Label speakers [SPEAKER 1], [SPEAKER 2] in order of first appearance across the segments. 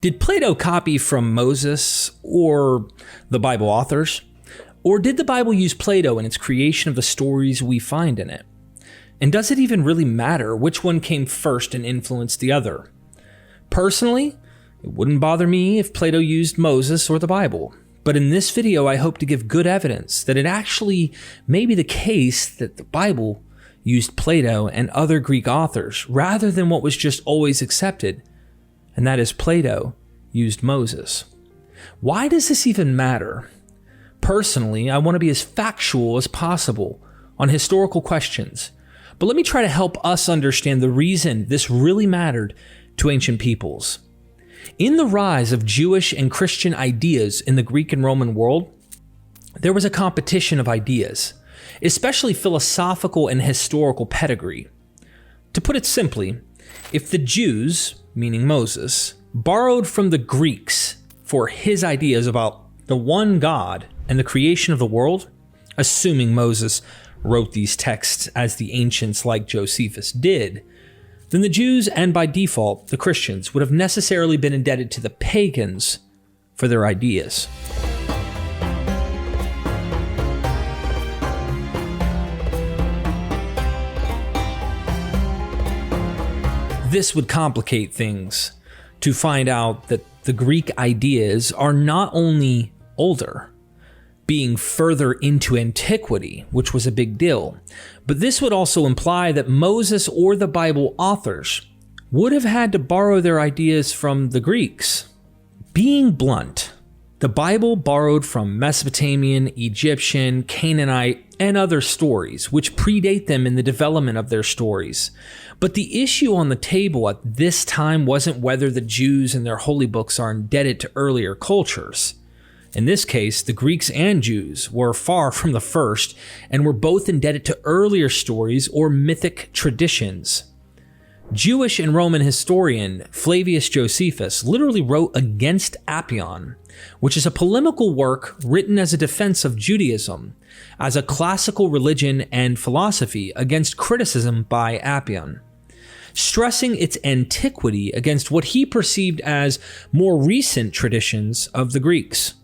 [SPEAKER 1] Did Plato copy from Moses or the Bible authors? Or did the Bible use Plato in its creation of the stories we find in it? And does it even really matter which one came first and influenced the other? Personally, it wouldn't bother me if Plato used Moses or the Bible. But in this video, I hope to give good evidence that it actually may be the case that the Bible used Plato and other Greek authors rather than what was just always accepted, and that is Plato used Moses. Why does this even matter? Personally, I want to be as factual as possible on historical questions, but let me try to help us understand the reason this really mattered to ancient peoples. In the rise of Jewish and Christian ideas in the Greek and Roman world, there was a competition of ideas, especially philosophical and historical pedigree. To put it simply, if the Jews, meaning Moses, borrowed from the Greeks for his ideas about the one God and the creation of the world, assuming Moses wrote these texts as the ancients like Josephus did, then the Jews, and by default, the Christians, would have necessarily been indebted to the pagans for their ideas. This would complicate things to find out that the Greek ideas are not only older, being further into antiquity, which was a big deal, but this would also imply that Moses or the Bible authors would have had to borrow their ideas from the Greeks. Being blunt, the Bible borrowed from Mesopotamian, Egyptian, Canaanite, and other stories, which predate them in the development of their stories. But the issue on the table at this time wasn't whether the Jews and their holy books are indebted to earlier cultures. In this case, the Greeks and Jews were far from the first and were both indebted to earlier stories or mythic traditions. Jewish and Roman historian Flavius Josephus literally wrote against Appian, which is a polemical work written as a defense of Judaism, as a classical religion and philosophy against criticism by Appian, stressing its antiquity against what he perceived as more recent traditions of the Greeks.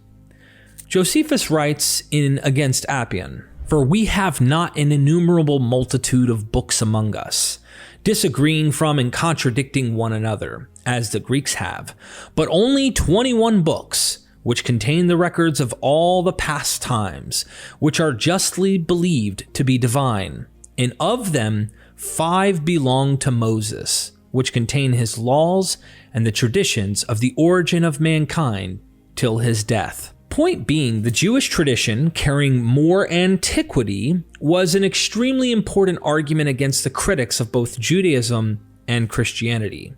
[SPEAKER 1] Josephus writes in Against Appian, "For we have not an innumerable multitude of books among us, disagreeing from and contradicting one another, as the Greeks have, but only 21 books, which contain the records of all the past times, which are justly believed to be divine. And of them 5 belong to Moses, which contain his laws and the traditions of the origin of mankind till his death." Point being, the Jewish tradition, carrying more antiquity, was an extremely important argument against the critics of both Judaism and Christianity.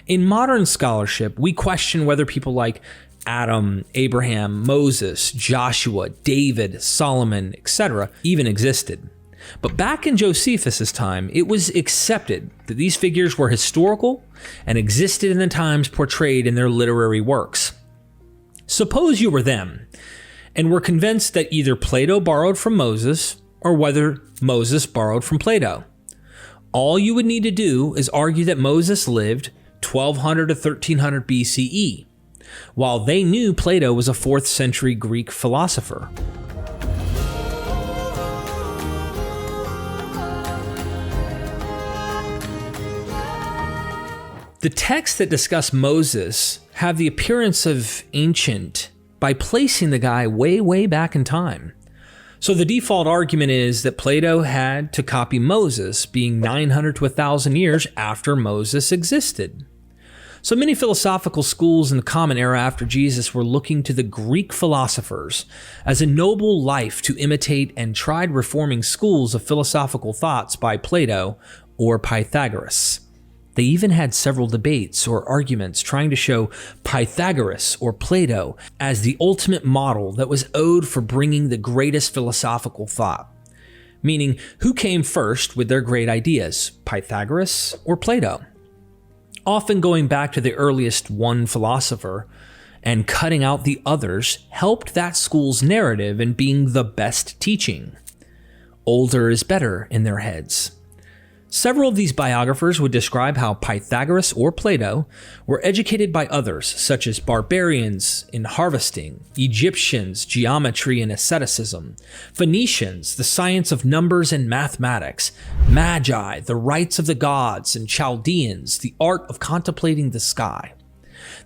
[SPEAKER 1] In modern scholarship, we question whether people like Adam, Abraham, Moses, Joshua, David, Solomon, etc. even existed. But back in Josephus' time, it was accepted that these figures were historical and existed in the times portrayed in their literary works. Suppose you were them and were convinced that either Plato borrowed from Moses or whether Moses borrowed from Plato. All you would need to do is argue that Moses lived 1200 to 1300 BCE, while they knew Plato was a 4th century Greek philosopher. The texts that discuss Moses have the appearance of ancient by placing the guy way back in time. So the default argument is that Plato had to copy Moses, being 900 to 1,000 years after Moses existed. So many philosophical schools in the Common Era after Jesus were looking to the Greek philosophers as a noble life to imitate, and tried reforming schools of philosophical thoughts by Plato or Pythagoras. They even had several debates or arguments trying to show Pythagoras or Plato as the ultimate model that was owed for bringing the greatest philosophical thought. Meaning, who came first with their great ideas, Pythagoras or Plato? Often going back to the earliest one philosopher and cutting out the others helped that school's narrative in being the best teaching. Older is better in their heads. Several of these biographers would describe how Pythagoras or Plato were educated by others, such as barbarians in harvesting, Egyptians, geometry and asceticism, Phoenicians, the science of numbers and mathematics, Magi, the rites of the gods, and Chaldeans, the art of contemplating the sky.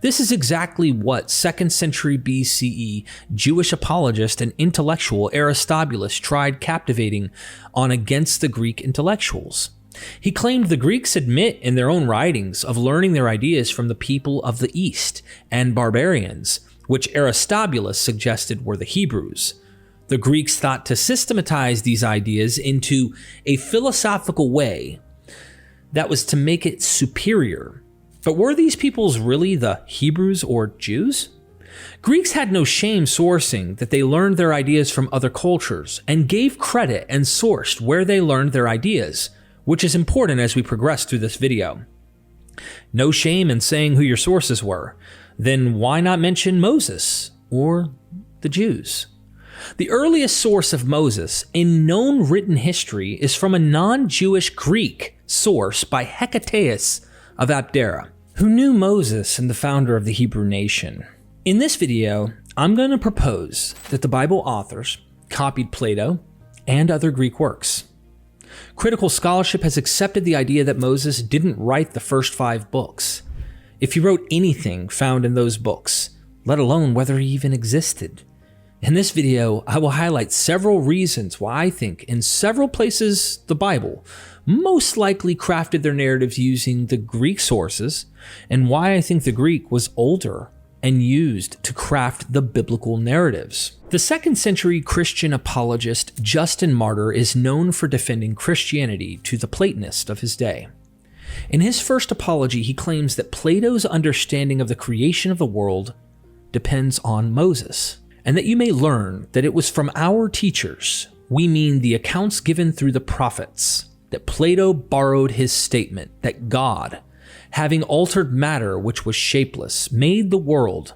[SPEAKER 1] This is exactly what 2nd century BCE Jewish apologist and intellectual Aristobulus tried captivating on against the Greek intellectuals. He claimed the Greeks admit in their own writings of learning their ideas from the people of the East and barbarians, which Aristobulus suggested were the Hebrews. The Greeks thought to systematize these ideas into a philosophical way that was to make it superior. But were these peoples really the Hebrews or Jews? Greeks had no shame sourcing that they learned their ideas from other cultures and gave credit and sourced where they learned their ideas, which is important as we progress through this video. No shame in saying who your sources were. Then why not mention Moses or the Jews? The earliest source of Moses in known written history is from a non-Jewish Greek source by Hecataeus of Abdera, who knew Moses and the founder of the Hebrew nation. In this video, I'm going to propose that the Bible authors copied Plato and other Greek works. Critical scholarship has accepted the idea that Moses didn't write the first 5 books, if he wrote anything found in those books, let alone whether he even existed. In this video, I will highlight several reasons why I think in several places the Bible most likely crafted their narratives using the Greek sources, and why I think the Greek was older and used to craft the biblical narratives. The 2nd century Christian apologist Justin Martyr is known for defending Christianity to the Platonists of his day. In his first apology, he claims that Plato's understanding of the creation of the world depends on Moses, and that you may learn that it was from our teachers, we mean the accounts given through the prophets, that Plato borrowed his statement that God, having altered matter which was shapeless, made the world.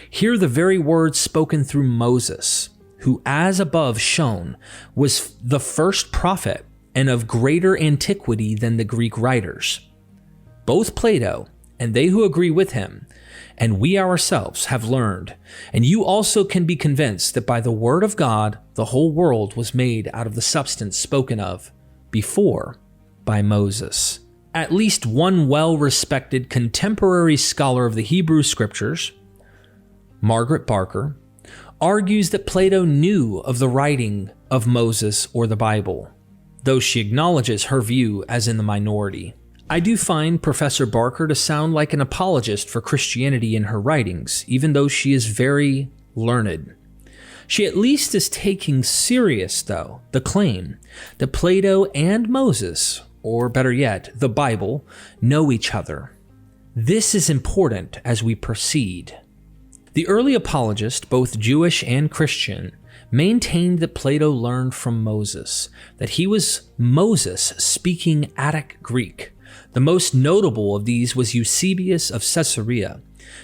[SPEAKER 1] Hear the very words spoken through Moses, who as above shown was the first prophet and of greater antiquity than the Greek writers. Both Plato and they who agree with him, and we ourselves have learned, and you also can be convinced that by the word of God the whole world was made out of the substance spoken of before by Moses. At least one well-respected contemporary scholar of the Hebrew Scriptures, Margaret Barker, argues that Plato knew of the writing of Moses or the Bible, though she acknowledges her view as in the minority. I do find Professor Barker to sound like an apologist for Christianity in her writings, even though she is very learned. She at least is taking serious, though, the claim that Plato and Moses, or better yet, the Bible, know each other. This is important as we proceed. The early apologists, both Jewish and Christian, maintained that Plato learned from Moses, that he was Moses speaking Attic Greek. The most notable of these was Eusebius of Caesarea,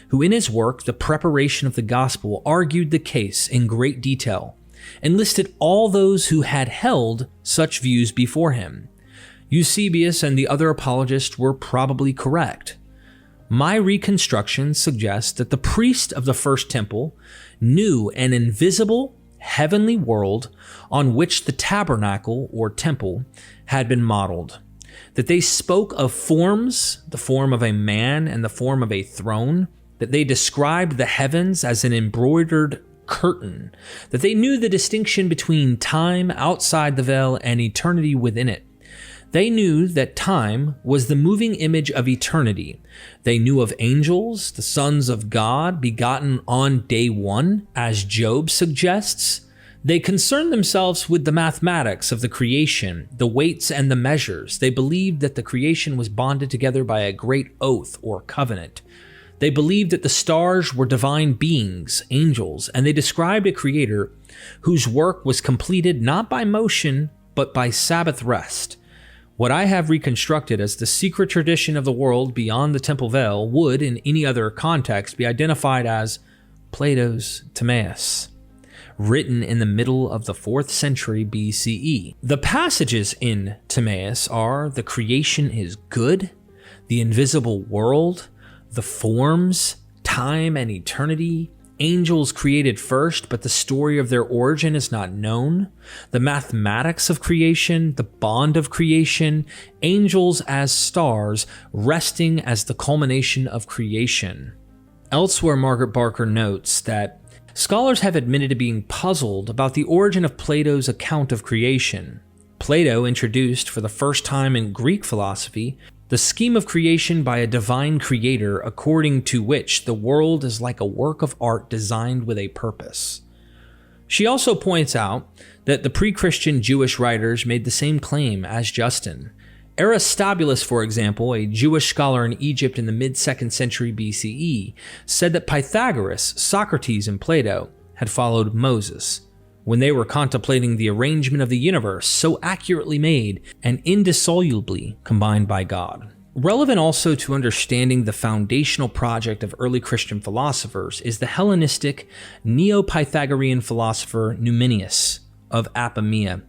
[SPEAKER 1] who in his work, The Preparation of the Gospel, argued the case in great detail and listed all those who had held such views before him. Eusebius and the other apologists were probably correct. My reconstruction suggests that the priest of the first temple knew an invisible heavenly world on which the tabernacle or temple had been modeled, that they spoke of forms, the form of a man and the form of a throne, that they described the heavens as an embroidered curtain, that they knew the distinction between time outside the veil and eternity within it. They knew that time was the moving image of eternity. They knew of angels, the sons of God, begotten on day one, as Job suggests. They concerned themselves with the mathematics of the creation, the weights and the measures. They believed that the creation was bonded together by a great oath or covenant. They believed that the stars were divine beings, angels, and they described a creator whose work was completed not by motion, but by Sabbath rest. What I have reconstructed as the secret tradition of the world beyond the temple veil would, in any other context, be identified as Plato's Timaeus. written in the middle of the 4th century BCE. The passages in Timaeus are: the creation is good, the invisible world, the forms, time and eternity, angels created first, but the story of their origin is not known, the mathematics of creation, the bond of creation, angels as stars, resting as the culmination of creation. Elsewhere, Margaret Barker notes that scholars have admitted to being puzzled about the origin of Plato's account of creation. Plato introduced for the first time in Greek philosophy the scheme of creation by a divine creator, according to which the world is like a work of art designed with a purpose. She also points out that the pre-Christian Jewish writers made the same claim as Justin. Aristobulus, for example, a Jewish scholar in Egypt in the mid-2nd century BCE, said that Pythagoras, Socrates, and Plato had followed Moses when they were contemplating the arrangement of the universe so accurately made and indissolubly combined by God. Relevant also to understanding the foundational project of early Christian philosophers is the Hellenistic Neo-Pythagorean philosopher Numenius of Apamea,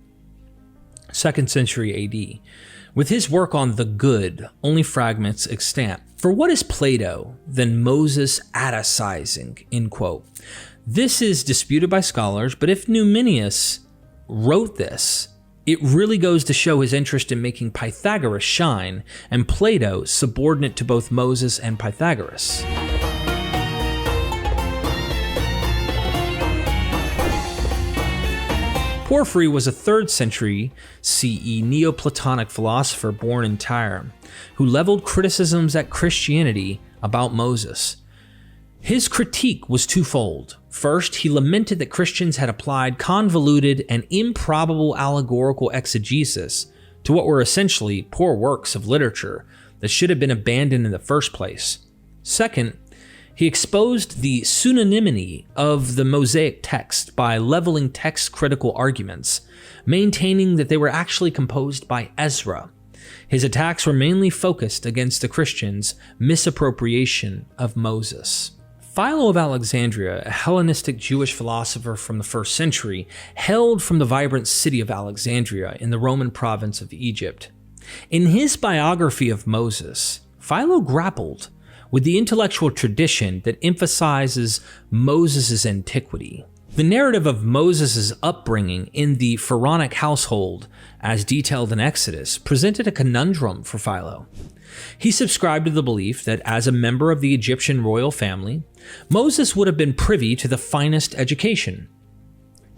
[SPEAKER 1] 2nd century AD. With his work on the good, only fragments extant. For what is Plato than Moses Atticizing, end quote. This is disputed by scholars, but if Numenius wrote this, it really goes to show his interest in making Pythagoras shine, and Plato subordinate to both Moses and Pythagoras. Porphyry was a 3rd century CE Neoplatonic philosopher born in Tyre, who leveled criticisms at Christianity about Moses. His critique was twofold. First, he lamented that Christians had applied convoluted and improbable allegorical exegesis to what were essentially poor works of literature that should have been abandoned in the first place. Second, he exposed the pseudonymity of the Mosaic text by leveling text-critical arguments, maintaining that they were actually composed by Ezra. His attacks were mainly focused against the Christians' misappropriation of Moses. Philo of Alexandria, a Hellenistic Jewish philosopher from the 1st century, hailed from the vibrant city of Alexandria in the Roman province of Egypt. In his biography of Moses, Philo grappled with the intellectual tradition that emphasizes Moses' antiquity. The narrative of Moses' upbringing in the Pharaonic household, as detailed in Exodus, presented a conundrum for Philo. He subscribed to the belief that as a member of the Egyptian royal family, Moses would have been privy to the finest education.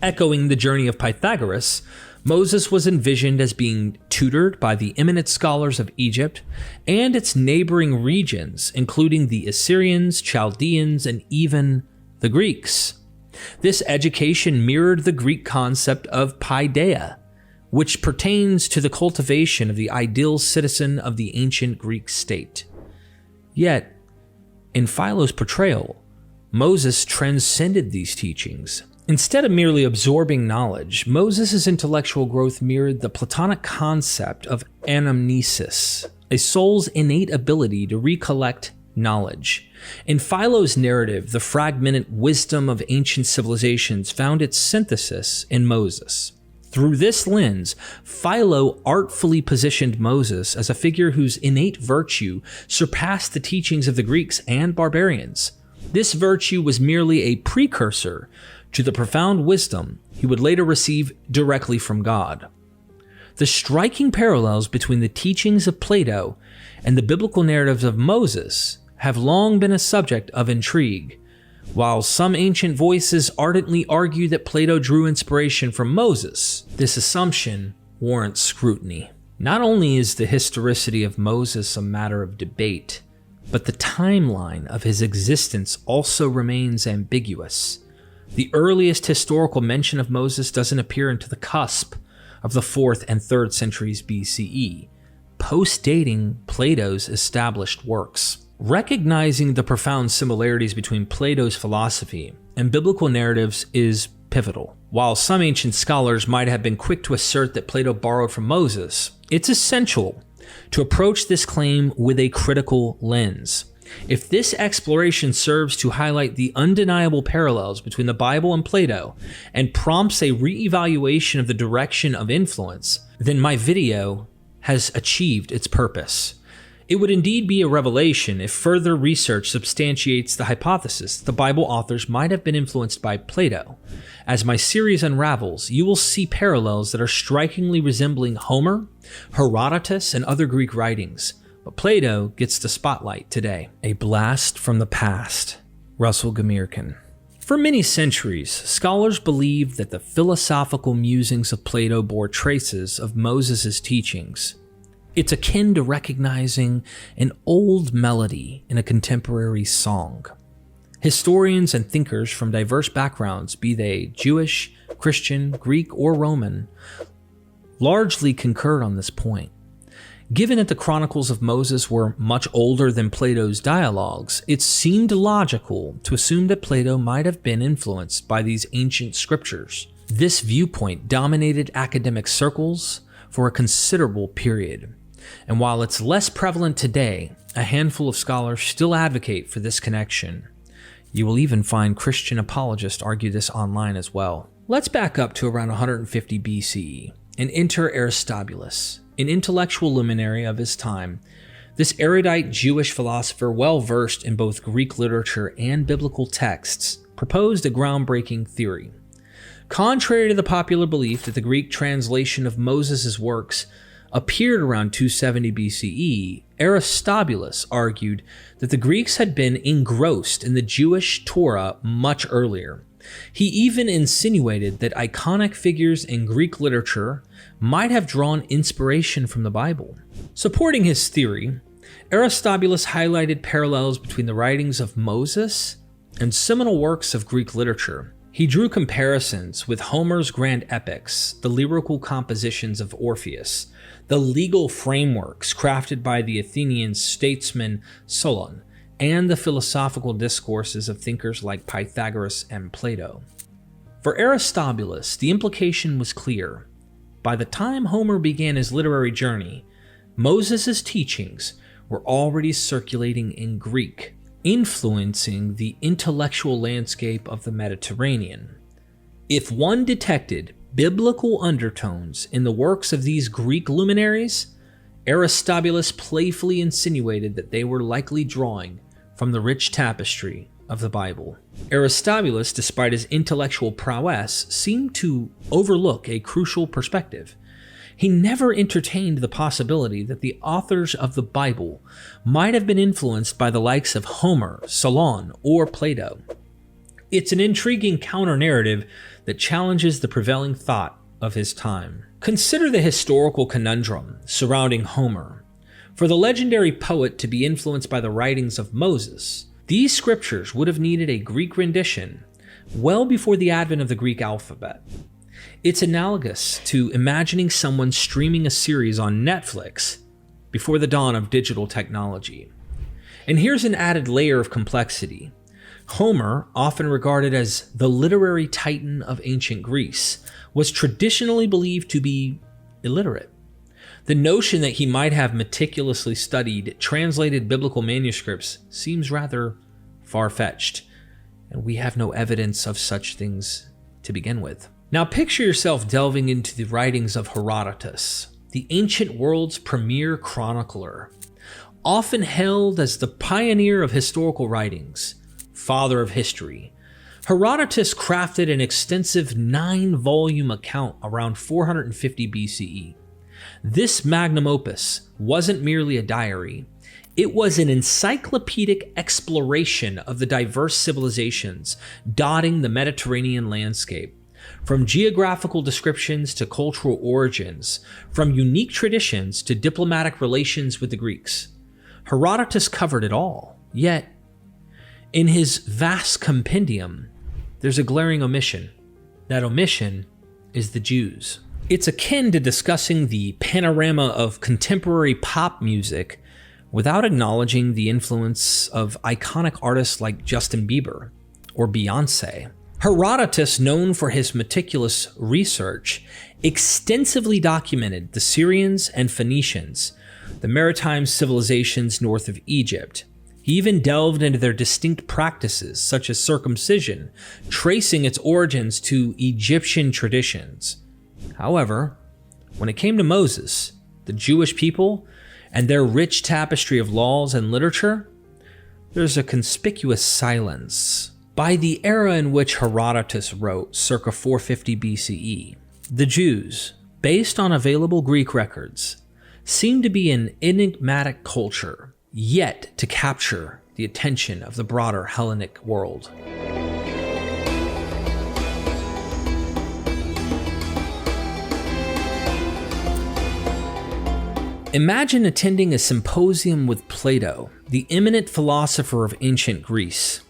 [SPEAKER 1] Echoing the journey of Pythagoras, Moses was envisioned as being tutored by the eminent scholars of Egypt and its neighboring regions, including the Assyrians, Chaldeans, and even the Greeks. This education mirrored the Greek concept of paideia, which pertains to the cultivation of the ideal citizen of the ancient Greek state. Yet, in Philo's portrayal, Moses transcended these teachings. Instead of merely absorbing knowledge, Moses' intellectual growth mirrored the Platonic concept of anamnesis, a soul's innate ability to recollect knowledge. In Philo's narrative, the fragmented wisdom of ancient civilizations found its synthesis in Moses. Through this lens, Philo artfully positioned Moses as a figure whose innate virtue surpassed the teachings of the Greeks and barbarians. This virtue was merely a precursor to the profound wisdom he would later receive directly from God. The striking parallels between the teachings of Plato and the biblical narratives of Moses have long been a subject of intrigue. While some ancient voices ardently argue that Plato drew inspiration from Moses, this assumption warrants scrutiny. Not only is the historicity of Moses a matter of debate, but the timeline of his existence also remains ambiguous. The earliest historical mention of Moses doesn't appear until the cusp of the 4th and 3rd centuries BCE, post-dating Plato's established works. Recognizing the profound similarities between Plato's philosophy and biblical narratives is pivotal. While some ancient scholars might have been quick to assert that Plato borrowed from Moses, it's essential to approach this claim with a critical lens. If this exploration serves to highlight the undeniable parallels between the Bible and Plato and prompts a re-evaluation of the direction of influence, then my video has achieved its purpose. It would indeed be a revelation if further research substantiates the hypothesis the Bible authors might have been influenced by Plato. As my series unravels, you will see parallels that are strikingly resembling Homer, Herodotus, and other Greek writings. But Plato gets the spotlight today. A blast from the past. Russell Gamirkan. For many centuries, scholars believed that the philosophical musings of Plato bore traces of Moses' teachings. It's akin to recognizing an old melody in a contemporary song. Historians and thinkers from diverse backgrounds, be they Jewish, Christian, Greek, or Roman, largely concurred on this point. Given that the Chronicles of Moses were much older than Plato's dialogues, it seemed logical to assume that Plato might have been influenced by these ancient scriptures. This viewpoint dominated academic circles for a considerable period. And while it's less prevalent today, a handful of scholars still advocate for this connection. You will even find Christian apologists argue this online as well. Let's back up to around 150 BCE and enter Aristobulus, an intellectual luminary of his time. This erudite Jewish philosopher, well versed in both Greek literature and biblical texts, proposed a groundbreaking theory. Contrary to the popular belief that the Greek translation of Moses' works appeared around 270 BCE, Aristobulus argued that the Greeks had been engrossed in the Jewish Torah much earlier. He even insinuated that iconic figures in Greek literature might have drawn inspiration from the Bible. Supporting his theory, Aristobulus highlighted parallels between the writings of Moses and seminal works of Greek literature. He drew comparisons with Homer's grand epics, the lyrical compositions of Orpheus, the legal frameworks crafted by the Athenian statesman Solon, and the philosophical discourses of thinkers like Pythagoras and Plato. For Aristobulus, the implication was clear. By the time Homer began his literary journey, Moses' teachings were already circulating in Greek, influencing the intellectual landscape of the Mediterranean. If one detected biblical undertones in the works of these Greek luminaries, Aristobulus playfully insinuated that they were likely drawing from the rich tapestry of the Bible. Aristobulus, despite his intellectual prowess, seemed to overlook a crucial perspective. He never entertained the possibility that the authors of the Bible might have been influenced by the likes of Homer, Solon, or Plato. It's an intriguing counter-narrative that challenges the prevailing thought of his time. Consider the historical conundrum surrounding Homer. For the legendary poet to be influenced by the writings of Moses, these scriptures would have needed a Greek rendition well before the advent of the Greek alphabet. It's analogous to imagining someone streaming a series on Netflix before the dawn of digital technology. And here's an added layer of complexity. Homer, often regarded as the literary titan of ancient Greece, was traditionally believed to be illiterate. The notion that he might have meticulously studied translated biblical manuscripts seems rather far-fetched, and we have no evidence of such things to begin with. Now picture yourself delving into the writings of Herodotus, the ancient world's premier chronicler, often hailed as the pioneer of historical writings, father of history. Herodotus crafted an extensive 9-volume account around 450 BCE. This magnum opus wasn't merely a diary, it was an encyclopedic exploration of the diverse civilizations dotting the Mediterranean landscape. From geographical descriptions to cultural origins, from unique traditions to diplomatic relations with the Greeks, Herodotus covered it all. Yet, in his vast compendium, there's a glaring omission. That omission is the Jews. It's akin to discussing the panorama of contemporary pop music without acknowledging the influence of iconic artists like Justin Bieber or Beyoncé. Herodotus, known for his meticulous research, extensively documented the Syrians and Phoenicians, the maritime civilizations north of Egypt, He even delved into their distinct practices, such as circumcision, tracing its origins to Egyptian traditions. However, when it came to Moses, the Jewish people, and their rich tapestry of laws and literature, there's a conspicuous silence. By the era in which Herodotus wrote, circa 450 BCE, the Jews, based on available Greek records, seem to be an enigmatic culture, yet to capture the attention of the broader Hellenic world. Imagine attending a symposium with Plato, the eminent philosopher of ancient Greece.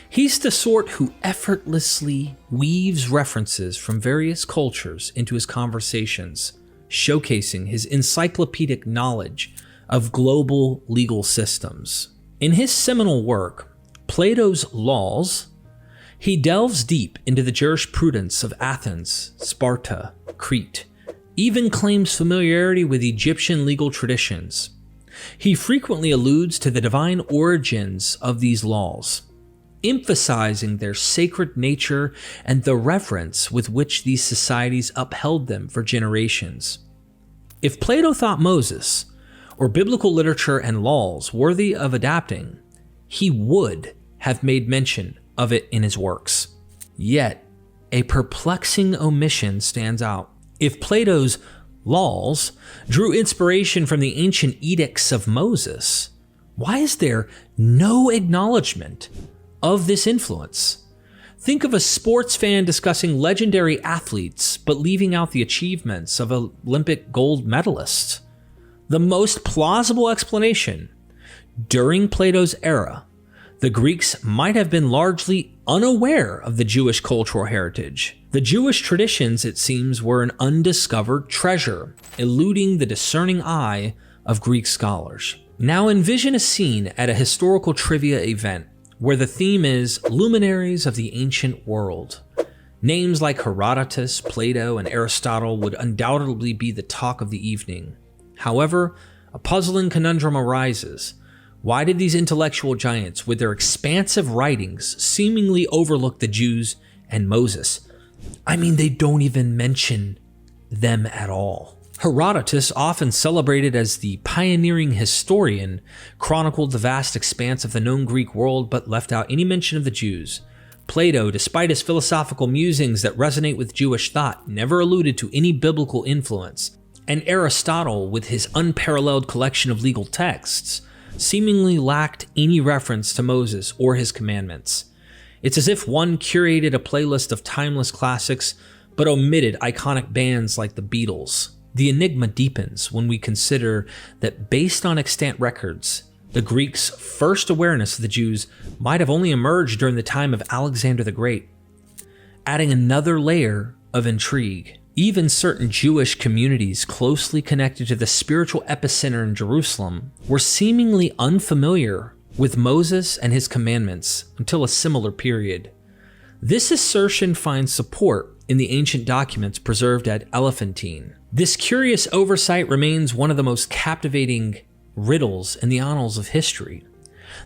[SPEAKER 1] He's the sort who effortlessly weaves references from various cultures into his conversations, showcasing his encyclopedic knowledge of global legal systems. In his seminal work, Plato's Laws, he delves deep into the jurisprudence of Athens, Sparta, Crete, even claims familiarity with Egyptian legal traditions. He frequently alludes to the divine origins of these laws, emphasizing their sacred nature and the reverence with which these societies upheld them for generations. If Plato thought Moses, or biblical literature and laws worthy of adapting, he would have made mention of it in his works. Yet, a perplexing omission stands out. If Plato's laws drew inspiration from the ancient edicts of Moses, why is there no acknowledgement of this influence? Think of a sports fan discussing legendary athletes, but leaving out the achievements of Olympic gold medalists. The most plausible explanation: during Plato's era, the Greeks might have been largely unaware of the Jewish cultural heritage. The Jewish traditions, it seems, were an undiscovered treasure, eluding the discerning eye of Greek scholars. Now envision a scene at a historical trivia event where the theme is luminaries of the ancient world. Names like Herodotus, Plato, and Aristotle would undoubtedly be the talk of the evening. However, a puzzling conundrum arises. Why did these intellectual giants, with their expansive writings, seemingly overlook the Jews and Moses? I mean, they don't even mention them at all. Herodotus, often celebrated as the pioneering historian, chronicled the vast expanse of the known Greek world but left out any mention of the Jews. Plato, despite his philosophical musings that resonate with Jewish thought, never alluded to any biblical influence. And Aristotle, with his unparalleled collection of legal texts, seemingly lacked any reference to Moses or his commandments. It's as if one curated a playlist of timeless classics but omitted iconic bands like the Beatles. The enigma deepens when we consider that based on extant records, the Greeks' first awareness of the Jews might have only emerged during the time of Alexander the Great, adding another layer of intrigue. Even certain Jewish communities closely connected to the spiritual epicenter in Jerusalem were seemingly unfamiliar with Moses and his commandments until a similar period. This assertion finds support in the ancient documents preserved at Elephantine. This curious oversight remains one of the most captivating riddles in the annals of history.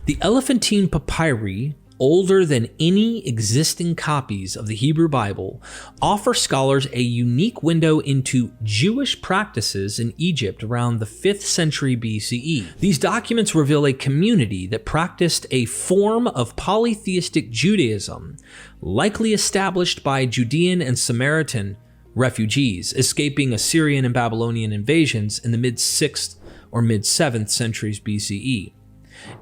[SPEAKER 1] The Elephantine papyri, older than any existing copies of the Hebrew Bible, offer scholars a unique window into Jewish practices in Egypt around the 5th century BCE. These documents reveal a community that practiced a form of polytheistic Judaism, likely established by Judean and Samaritan refugees escaping Assyrian and Babylonian invasions in the mid-6th or mid-7th centuries BCE.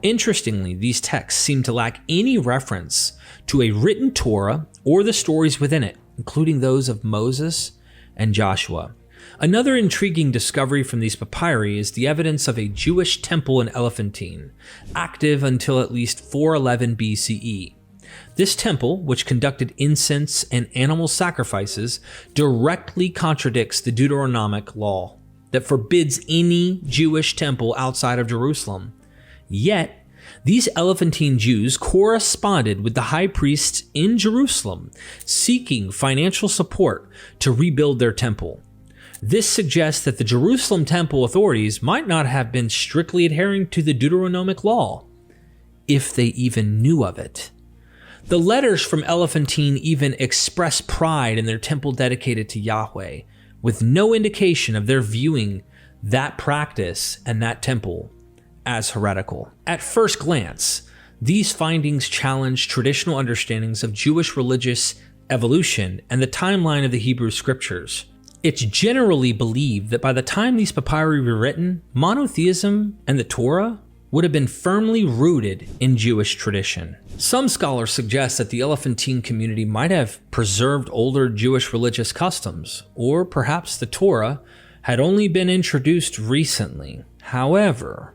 [SPEAKER 1] Interestingly, these texts seem to lack any reference to a written Torah or the stories within it, including those of Moses and Joshua. Another intriguing discovery from these papyri is the evidence of a Jewish temple in Elephantine, active until at least 411 BCE. This temple, which conducted incense and animal sacrifices, directly contradicts the Deuteronomic law that forbids any Jewish temple outside of Jerusalem. Yet, these Elephantine Jews corresponded with the high priests in Jerusalem, seeking financial support to rebuild their temple. This suggests that the Jerusalem temple authorities might not have been strictly adhering to the Deuteronomic law. if they even knew of it. The letters from Elephantine even express pride in their temple dedicated to Yahweh, with no indication of their viewing that practice and that temple as heretical. At first glance, these findings challenge traditional understandings of Jewish religious evolution and the timeline of the Hebrew scriptures. It's generally believed that by the time these papyri were written, monotheism and the Torah would have been firmly rooted in Jewish tradition. Some scholars suggest that the Elephantine community might have preserved older Jewish religious customs, or perhaps the Torah had only been introduced recently. However,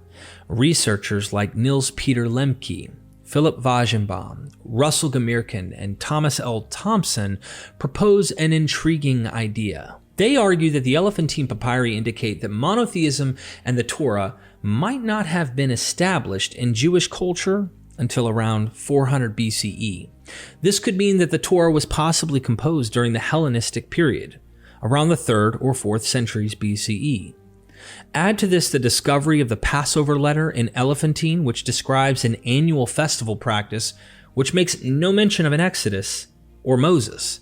[SPEAKER 1] researchers like Niels Peter Lemke, Philip Wagenbaum, Russell Gamirkin, and Thomas L. Thompson propose an intriguing idea. They argue that the Elephantine papyri indicate that monotheism and the Torah might not have been established in Jewish culture until around 400 BCE. This could mean that the Torah was possibly composed during the Hellenistic period, around the 3rd or 4th centuries BCE. Add to this the discovery of the Passover letter in Elephantine, which describes an annual festival practice which makes no mention of an Exodus or Moses.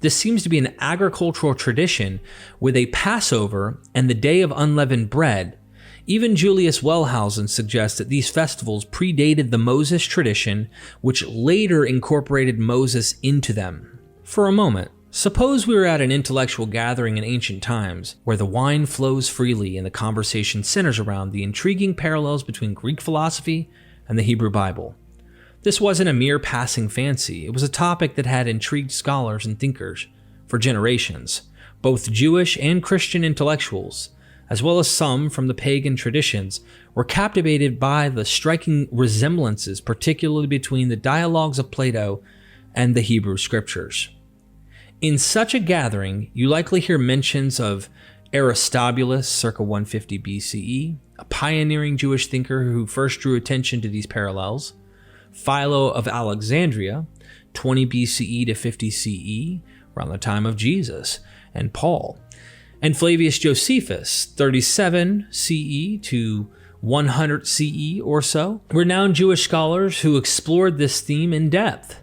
[SPEAKER 1] This seems to be an agricultural tradition with a Passover and the Day of Unleavened Bread. Even Julius Wellhausen suggests that these festivals predated the Moses tradition, which later incorporated Moses into them. For a moment, suppose we were at an intellectual gathering in ancient times, where the wine flows freely and the conversation centers around the intriguing parallels between Greek philosophy and the Hebrew Bible. This wasn't a mere passing fancy. It was a topic that had intrigued scholars and thinkers for generations. Both Jewish and Christian intellectuals, as well as some from the pagan traditions, were captivated by the striking resemblances, particularly between the dialogues of Plato and the Hebrew scriptures. In such a gathering, you likely hear mentions of Aristobulus, circa 150 BCE, a pioneering Jewish thinker who first drew attention to these parallels, Philo of Alexandria, 20 BCE to 50 CE, around the time of Jesus and Paul, and Flavius Josephus, 37 CE to 100 CE or so, renowned Jewish scholars who explored this theme in depth.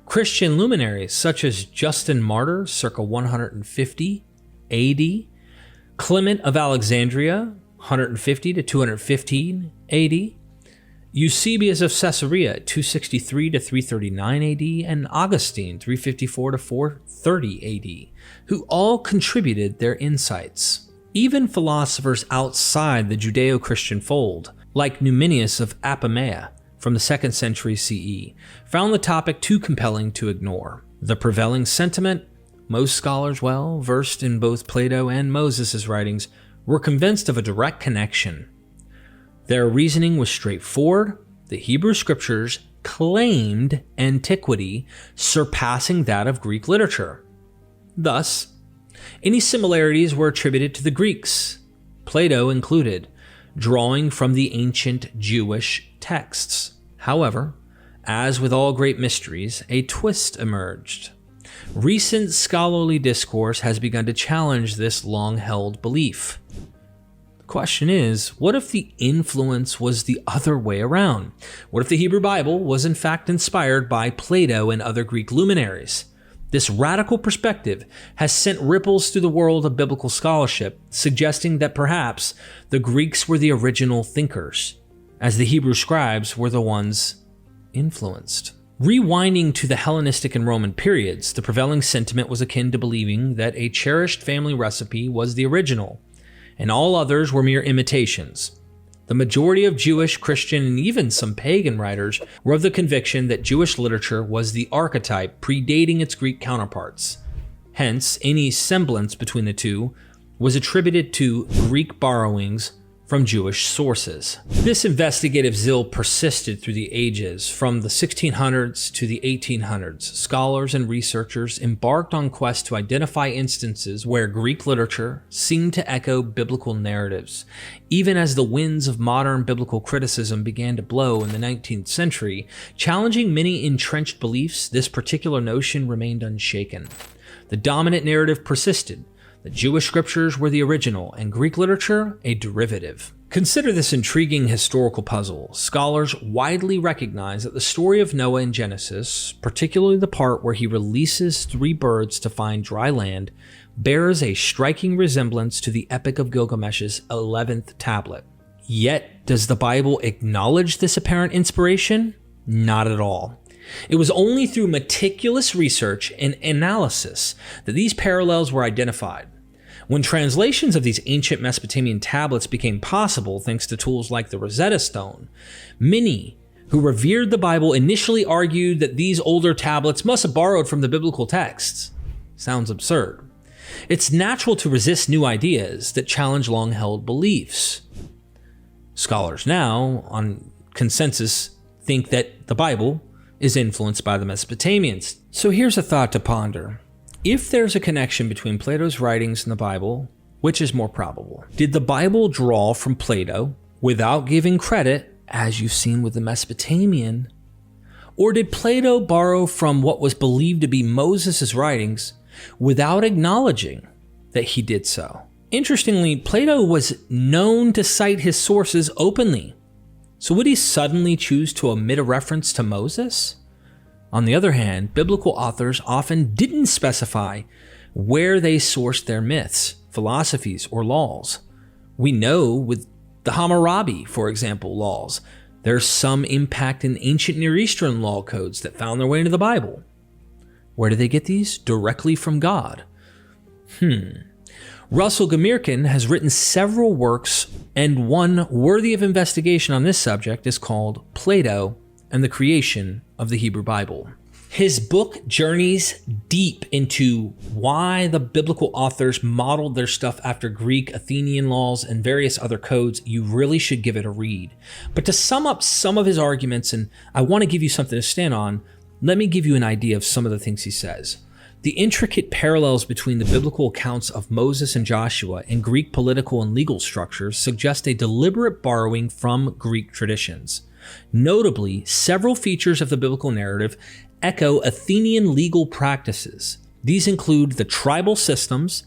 [SPEAKER 1] Christian luminaries such as Justin Martyr, circa 150 AD, Clement of Alexandria, 150 to 215 AD, Eusebius of Caesarea, 263 to 339 AD, and Augustine, 354 to 430 AD, who all contributed their insights. Even philosophers outside the Judeo-Christian fold, like Numenius of Apamea from the 2nd century CE, found the topic too compelling to ignore. The prevailing sentiment, most scholars well versed in both Plato and Moses' writings, were convinced of a direct connection. Their reasoning was straightforward. The Hebrew scriptures claimed antiquity surpassing that of Greek literature. Thus, any similarities were attributed to the Greeks, Plato included, drawing from the ancient Jewish texts. However, as with all great mysteries, a twist emerged. Recent scholarly discourse has begun to challenge this long-held belief. The question is, what if the influence was the other way around? What if the Hebrew Bible was in fact inspired by Plato and other Greek luminaries? This radical perspective has sent ripples through the world of biblical scholarship, suggesting that perhaps the Greeks were the original thinkers, as the Hebrew scribes were the ones influenced. Rewinding to the Hellenistic and Roman periods, the prevailing sentiment was akin to believing that a cherished family recipe was the original, and all others were mere imitations. The majority of Jewish, Christian, and even some pagan writers were of the conviction that Jewish literature was the archetype predating its Greek counterparts. Hence, any semblance between the two was attributed to Greek borrowings from Jewish sources. This investigative zeal persisted through the ages. From the 1600s to the 1800s, scholars and researchers embarked on quests to identify instances where Greek literature seemed to echo biblical narratives. Even as the winds of modern biblical criticism began to blow in the 19th century, challenging many entrenched beliefs, this particular notion remained unshaken. The dominant narrative persisted. The Jewish scriptures were the original and Greek literature a derivative. Consider this intriguing historical puzzle. Scholars widely recognize that the story of Noah in Genesis, particularly the part where he releases 3 birds to find dry land, bears a striking resemblance to the Epic of Gilgamesh's 11th tablet. Yet, does the Bible acknowledge this apparent inspiration? Not at all. It was only through meticulous research and analysis that these parallels were identified. When translations of these ancient Mesopotamian tablets became possible thanks to tools like the Rosetta Stone, many who revered the Bible initially argued that these older tablets must have borrowed from the biblical texts. Sounds absurd. It's natural to resist new ideas that challenge long-held beliefs. Scholars now, on consensus, think that the Bible is influenced by the Mesopotamians. So here's a thought to ponder. If there's a connection between Plato's writings and the Bible, which is more probable? Did the Bible draw from Plato without giving credit, as you've seen with the Mesopotamian? Or did Plato borrow from what was believed to be Moses' writings without acknowledging that he did so? Interestingly, Plato was known to cite his sources openly. So would he suddenly choose to omit a reference to Moses? On the other hand, biblical authors often didn't specify where they sourced their myths, philosophies, or laws. We know with the Hammurabi, for example, laws, there's some impact in ancient Near Eastern law codes that found their way into the Bible. Where did they get these? Directly from God. Russell Gamirkin has written several works, and one worthy of investigation on this subject is called Plato and the Creation of the Hebrew Bible. His book journeys deep into why the biblical authors modeled their stuff after Greek, Athenian laws, and various other codes. You really should give it a read. But to sum up some of his arguments, and I want to give you something to stand on, let me give you an idea of some of the things he says. The intricate parallels between the biblical accounts of Moses and Joshua and Greek political and legal structures suggest a deliberate borrowing from Greek traditions. Notably, several features of the biblical narrative echo Athenian legal practices. These include the tribal systems,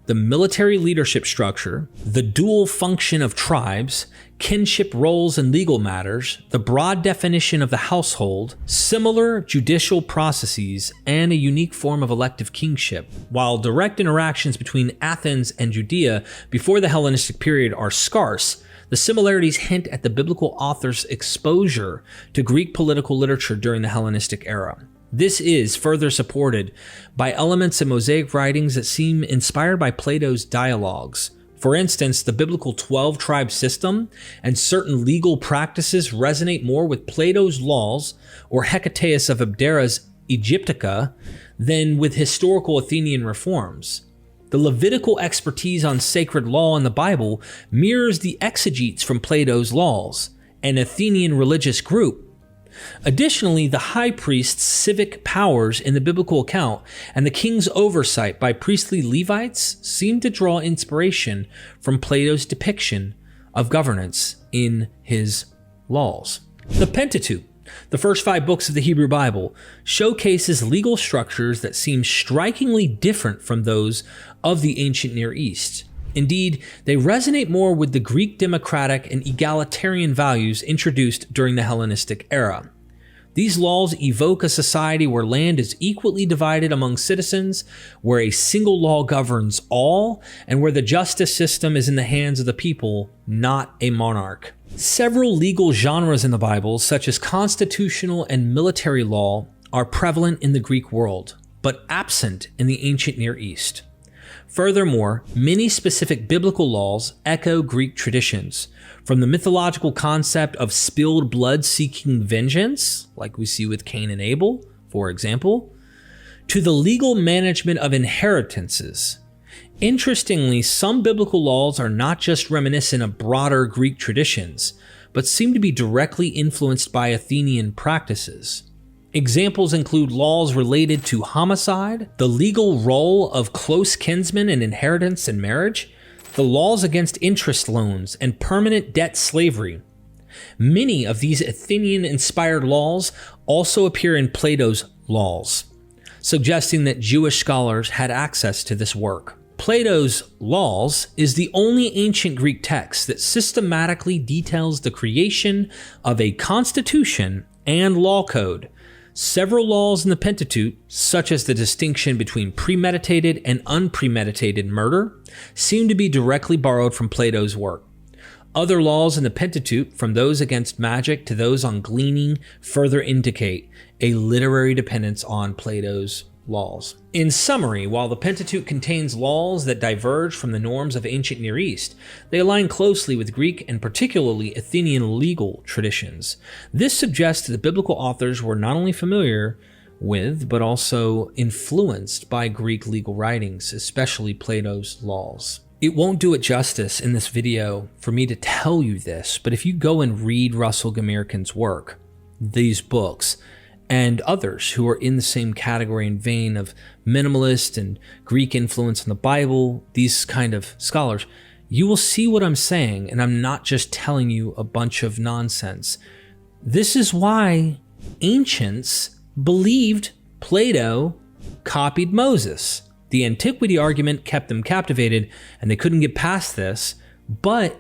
[SPEAKER 1] the military leadership structure, the dual function of tribes, kinship roles in legal matters, the broad definition of the household, similar judicial processes, and a unique form of elective kingship. While direct interactions between Athens and Judea before the Hellenistic period are scarce, the similarities hint at the biblical author's exposure to Greek political literature during the Hellenistic era. This is further supported by elements in Mosaic writings that seem inspired by Plato's dialogues. For instance, the biblical 12-tribe system and certain legal practices resonate more with Plato's laws or Hecataeus of Abdera's Egyptica than with historical Athenian reforms. The Levitical expertise on sacred law in the Bible mirrors the exegetes from Plato's laws, an Athenian religious group. Additionally, the high priest's civic powers in the biblical account and the king's oversight by priestly Levites seem to draw inspiration from Plato's depiction of governance in his laws. The Pentateuch, the first 5 books of the Hebrew Bible, showcases legal structures that seem strikingly different from those of the ancient Near East. Indeed, they resonate more with the Greek democratic and egalitarian values introduced during the Hellenistic era. These laws evoke a society where land is equally divided among citizens, where a single law governs all, and where the justice system is in the hands of the people, not a monarch. Several legal genres in the Bible, such as constitutional and military law, are prevalent in the Greek world, but absent in the ancient Near East. Furthermore, many specific biblical laws echo Greek traditions, from the mythological concept of spilled blood seeking vengeance, like we see with Cain and Abel, for example, to the legal management of inheritances. Interestingly, some biblical laws are not just reminiscent of broader Greek traditions, but seem to be directly influenced by Athenian practices. Examples include laws related to homicide, the legal role of close kinsmen in inheritance and marriage, the laws against interest loans, and permanent debt slavery. Many of these Athenian-inspired laws also appear in Plato's Laws, suggesting that Jewish scholars had access to this work. Plato's Laws is the only ancient Greek text that systematically details the creation of a constitution and law code. Several laws in the Pentateuch, such as the distinction between premeditated and unpremeditated murder, seem to be directly borrowed from Plato's work. Other laws in the Pentateuch, from those against magic to those on gleaning, further indicate a literary dependence on Plato's laws. In summary, while the Pentateuch contains laws that diverge from the norms of ancient Near East, they align closely with Greek and particularly Athenian legal traditions. This suggests that the biblical authors were not only familiar with, but also influenced by Greek legal writings, especially Plato's laws. It won't do it justice in this video for me to tell you this, but if you go and read Russell Gamirkin's work, these books, and others who are in the same category and vein of minimalist and Greek influence on the Bible, these kind of scholars, you will see what I'm saying, and I'm not just telling you a bunch of nonsense. This is why ancients believed Plato copied Moses. The antiquity argument kept them captivated, and they couldn't get past this, but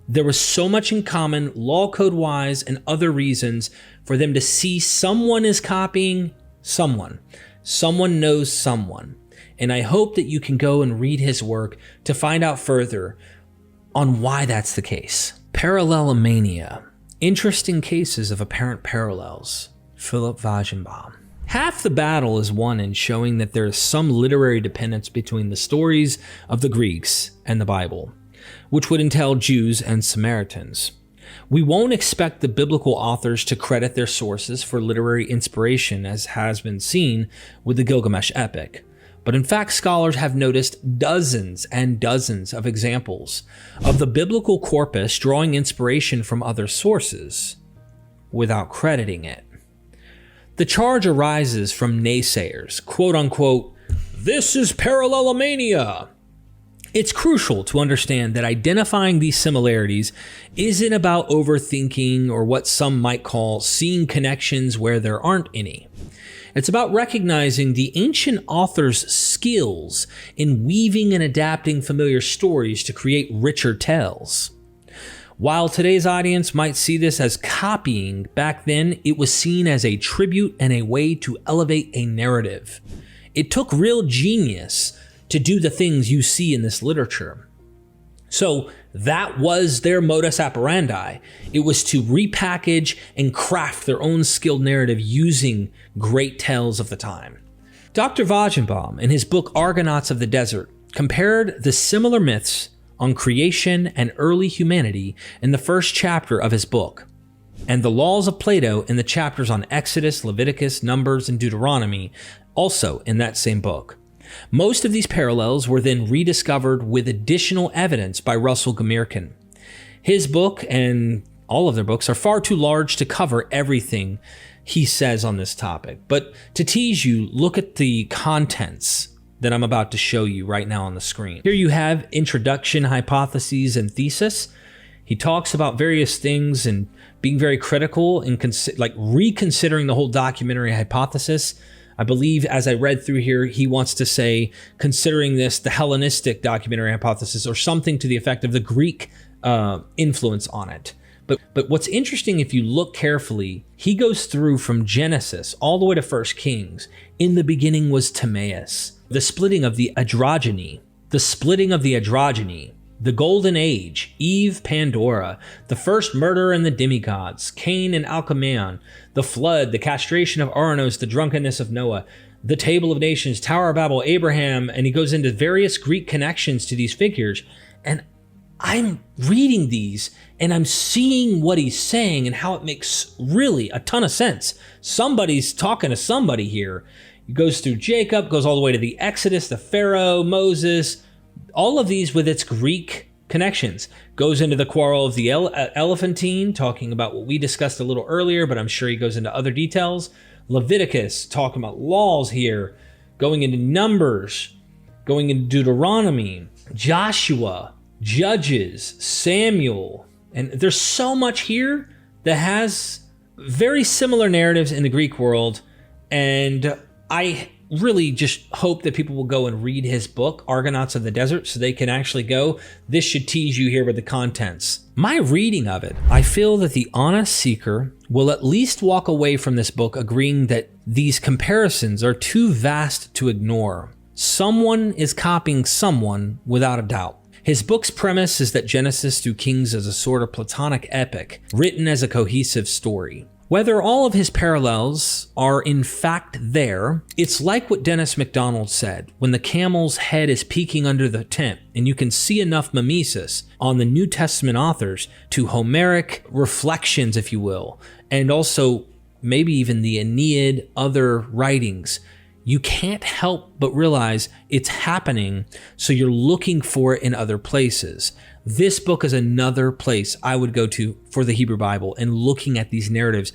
[SPEAKER 1] there was so much in common, law code-wise and other reasons, for them to see someone is copying someone. Someone knows someone. And I hope that you can go and read his work to find out further on why that's the case. Parallelomania. Interesting cases of apparent parallels. Philip Wagenbaum. Half the battle is won in showing that there is some literary dependence between the stories of the Greeks and the Bible, which would entail Jews and Samaritans. We won't expect the biblical authors to credit their sources for literary inspiration, as has been seen with the Gilgamesh epic. But in fact, scholars have noticed dozens and dozens of examples of the biblical corpus drawing inspiration from other sources without crediting it. The charge arises from naysayers, quote unquote, "This is parallelomania." It's crucial to understand that identifying these similarities isn't about overthinking or what some might call seeing connections where there aren't any. It's about recognizing the ancient author's skills in weaving and adapting familiar stories to create richer tales. While today's audience might see this as copying, back then it was seen as a tribute and a way to elevate a narrative. It took real genius to do the things you see in this literature. So that was their modus operandi. It was to repackage and craft their own skilled narrative using great tales of the time. Dr. Wagenbaum, in his book Argonauts of the Desert, compared the similar myths on creation and early humanity in the first chapter of his book, and the laws of Plato in the chapters on Exodus, Leviticus, Numbers, and Deuteronomy, also in that same book. Most of these parallels were then rediscovered with additional evidence by Russell Gamirkin. His book and all of their books are far too large to cover everything he says on this topic. But to tease you, look at the contents that I'm about to show you right now on the screen. Here you have Introduction, Hypotheses, and Thesis. He talks about various things and being very critical and reconsidering the whole documentary hypothesis. I believe, as I read through here, he wants to say, considering this the Hellenistic documentary hypothesis, or something to the effect of the Greek influence on it. But what's interesting, if you look carefully, he goes through from Genesis all the way to 1 Kings. In the beginning was Timaeus, the splitting of the androgyny, the Golden Age, Eve, Pandora, the first murder and the demigods, Cain and Alcmaeon, the flood, the castration of Ouranos, the drunkenness of Noah, the Table of Nations, Tower of Babel, Abraham, and he goes into various Greek connections to these figures. And I'm reading these and I'm seeing what he's saying and how it makes really a ton of sense. Somebody's talking to somebody here. He goes through Jacob, goes all the way to the Exodus, the Pharaoh, Moses, all of these with its Greek connections. Goes into the quarrel of the Elephantine, talking about what we discussed a little earlier, but I'm sure he goes into other details. Leviticus, talking about laws here. Going into Numbers, going into Deuteronomy, Joshua, Judges, Samuel. And there's so much here that has very similar narratives in the Greek world. And I really just hope that people will go and read his book, Argonauts of the Desert, so they can actually go, this should tease you here with the contents. My reading of it, I feel that the honest seeker will at least walk away from this book agreeing that these comparisons are too vast to ignore. Someone is copying someone without a doubt. His book's premise is that Genesis through Kings is a sort of Platonic epic, written as a cohesive story. Whether all of his parallels are in fact there, it's like what Dennis MacDonald said, when the camel's head is peeking under the tent, and you can see enough mimesis on the New Testament authors to Homeric reflections, if you will, and also maybe even the Aeneid, other writings. You can't help but realize it's happening, so you're looking for it in other places. This book is another place I would go to for the Hebrew Bible and looking at these narratives.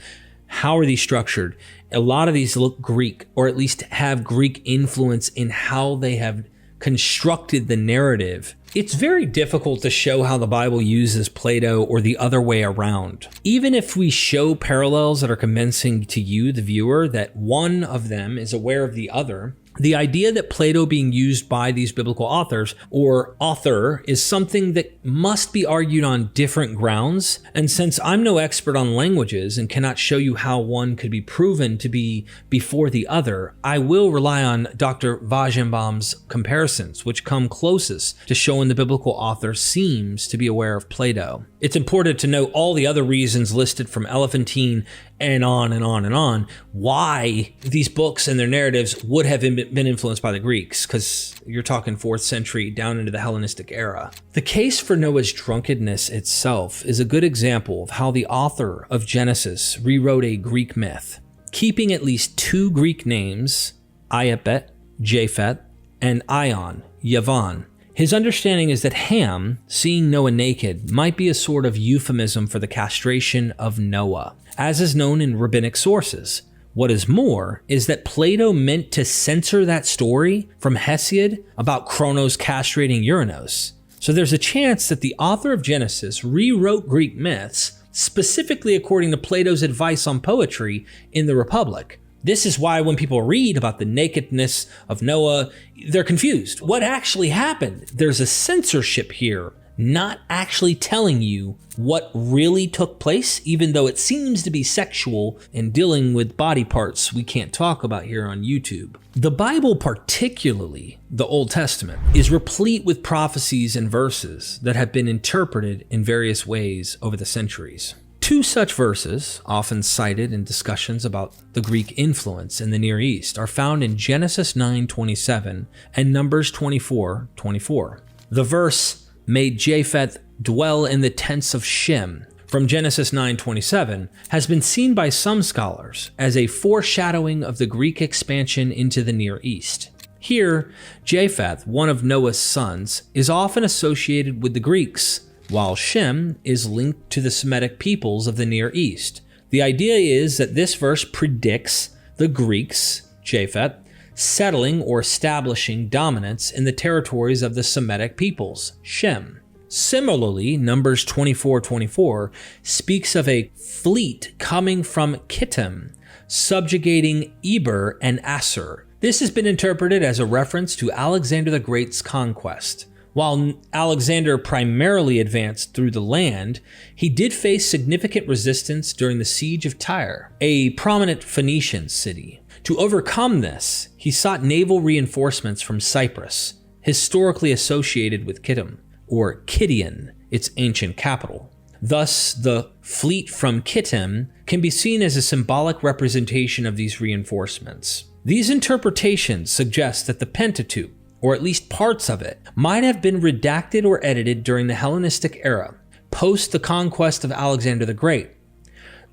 [SPEAKER 1] How are these structured? A lot of these look Greek, or at least have Greek influence in how they have constructed the narrative. It's very difficult to show how the Bible uses Plato or the other way around. Even if we show parallels that are convincing to you, the viewer, that one of them is aware of the other, the idea that Plato being used by these biblical authors or author is something that must be argued on different grounds. And since I'm no expert on languages and cannot show you how one could be proven to be before the other, I will rely on Dr. Wagenbaum's comparisons, which come closest to showing the biblical author seems to be aware of Plato. It's important to note all the other reasons listed from Elephantine and on and on and on, why these books and their narratives would have been influenced by the Greeks, because you're talking 4th century down into the Hellenistic era. The case for Noah's drunkenness itself is a good example of how the author of Genesis rewrote a Greek myth, keeping at least 2 Greek names, Iapet, Japheth, and Ion, Yavan. His understanding is that Ham, seeing Noah naked, might be a sort of euphemism for the castration of Noah, as is known in rabbinic sources. What is more is that Plato meant to censor that story from Hesiod about Kronos castrating Uranos. So there's a chance that the author of Genesis rewrote Greek myths, specifically according to Plato's advice on poetry in the Republic. This is why when people read about the nakedness of Noah, they're confused. What actually happened? There's a censorship here, not actually telling you what really took place, even though it seems to be sexual and dealing with body parts we can't talk about here on YouTube. The Bible, particularly the Old Testament, is replete with prophecies and verses that have been interpreted in various ways over the centuries. 2 such verses, often cited in discussions about the Greek influence in the Near East, are found in Genesis 9:27 and Numbers 24:24. The verse made Japheth dwell in the tents of Shem from Genesis 9:27 has been seen by some scholars as a foreshadowing of the Greek expansion into the Near East. Here, Japheth, one of Noah's sons, is often associated with the Greeks, while Shem is linked to the Semitic peoples of the Near East. The idea is that this verse predicts the Greeks, Japheth, settling or establishing dominance in the territories of the Semitic peoples, Shem. Similarly, Numbers 24:24 speaks of a fleet coming from Kittim, subjugating Eber and Assur. This has been interpreted as a reference to Alexander the Great's conquest. While Alexander primarily advanced through the land, he did face significant resistance during the siege of Tyre, a prominent Phoenician city. To overcome this, he sought naval reinforcements from Cyprus, historically associated with Kittim, or Kidian, its ancient capital. Thus, the fleet from Kittim can be seen as a symbolic representation of these reinforcements. These interpretations suggest that the Pentateuch, or at least parts of it, might have been redacted or edited during the Hellenistic era, post the conquest of Alexander the Great.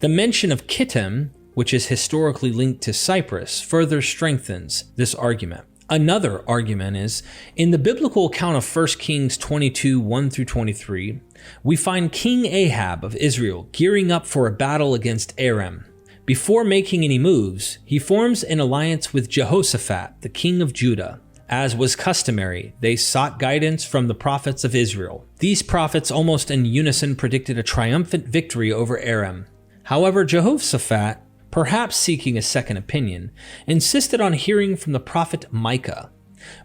[SPEAKER 1] The mention of Kittim, which is historically linked to Cyprus, further strengthens this argument. Another argument is, in the biblical account of 1 Kings 22:1-23, we find King Ahab of Israel gearing up for a battle against Aram. Before making any moves, he forms an alliance with Jehoshaphat, the king of Judah. As was customary, they sought guidance from the prophets of Israel. These prophets almost in unison predicted a triumphant victory over Aram. However, Jehoshaphat perhaps seeking a second opinion, insisted on hearing from the prophet Micah.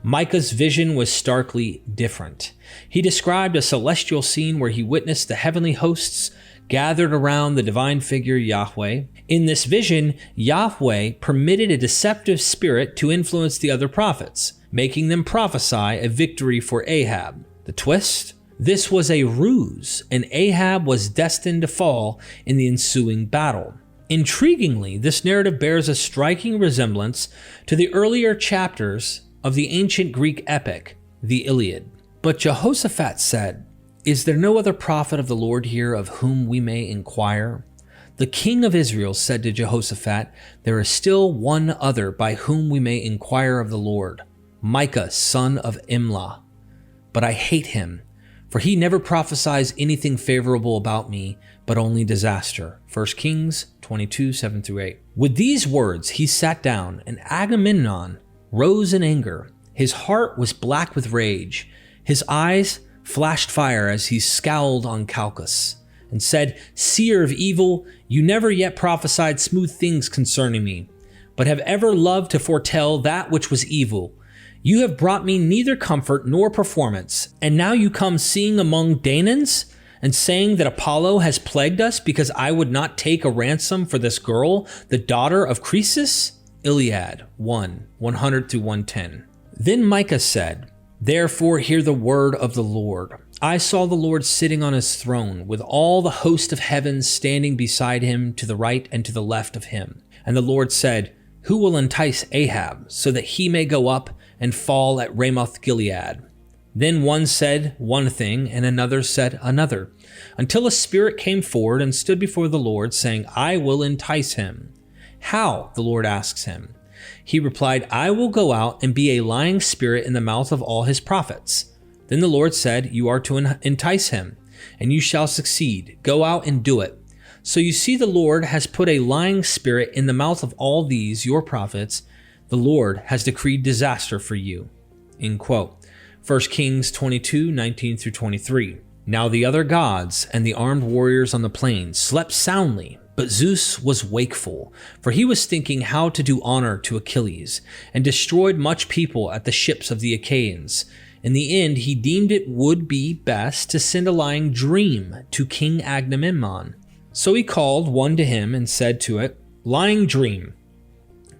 [SPEAKER 1] Micah's vision was starkly different. He described a celestial scene where he witnessed the heavenly hosts gathered around the divine figure Yahweh. In this vision, Yahweh permitted a deceptive spirit to influence the other prophets, making them prophesy a victory for Ahab. The twist? This was a ruse, and Ahab was destined to fall in the ensuing battle. Intriguingly, this narrative bears a striking resemblance to the earlier chapters of the ancient Greek epic, the Iliad. But Jehoshaphat said, "Is there no other prophet of the Lord here of whom we may inquire?" The king of Israel said to Jehoshaphat, "There is still one other by whom we may inquire of the Lord, Micah, son of Imlah. But I hate him, for he never prophesies anything favorable about me, but only disaster." 1 Kings 22, 7-8. With these words, he sat down, and Agamemnon rose in anger. His heart was black with rage. His eyes flashed fire as he scowled on Calchas and said, "Seer of evil, you never yet prophesied smooth things concerning me, but have ever loved to foretell that which was evil. You have brought me neither comfort nor performance, and now you come seeing among Danaans and saying that Apollo has plagued us because I would not take a ransom for this girl, the daughter of Croesus?" Iliad 1, 100-110. Then Micah said, "Therefore hear the word of the Lord. I saw the Lord sitting on his throne, with all the host of heaven standing beside him to the right and to the left of him. And the Lord said, Who will entice Ahab, so that he may go up and fall at Ramoth Gilead?" Then one said one thing, and another said another, until a spirit came forward and stood before the Lord, saying, "I will entice him." "How?" the Lord asks him. He replied, "I will go out and be a lying spirit in the mouth of all his prophets." Then the Lord said, "You are to entice him, and you shall succeed. Go out and do it." So you see, the Lord has put a lying spirit in the mouth of all these, your prophets. The Lord has decreed disaster for you. End quote. 1 Kings 22, 19-23. Now the other gods and the armed warriors on the plain slept soundly, but Zeus was wakeful, for he was thinking how to do honor to Achilles, and destroyed much people at the ships of the Achaeans. In the end, he deemed it would be best to send a lying dream to King Agamemnon. So he called one to him and said to it, "Lying dream,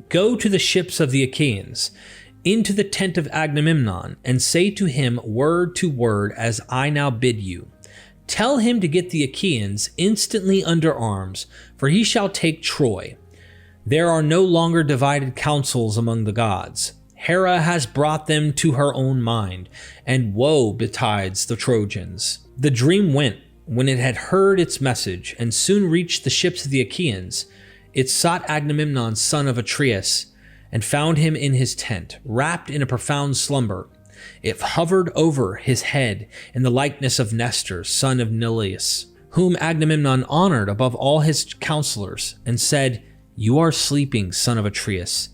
[SPEAKER 1] go to the ships of the Achaeans, into the tent of Agamemnon, and say to him word to word as I now bid you. Tell him to get the Achaeans instantly under arms, for he shall take Troy. There are no longer divided counsels among the gods. Hera has brought them to her own mind, and woe betides the Trojans." The dream went when it had heard its message, and soon reached the ships of the Achaeans. It sought Agamemnon, son of Atreus, and found him in his tent, wrapped in a profound slumber. It hovered over his head in the likeness of Nestor, son of Neleus, whom Agamemnon honored above all his counselors, and said, "You are sleeping, son of Atreus.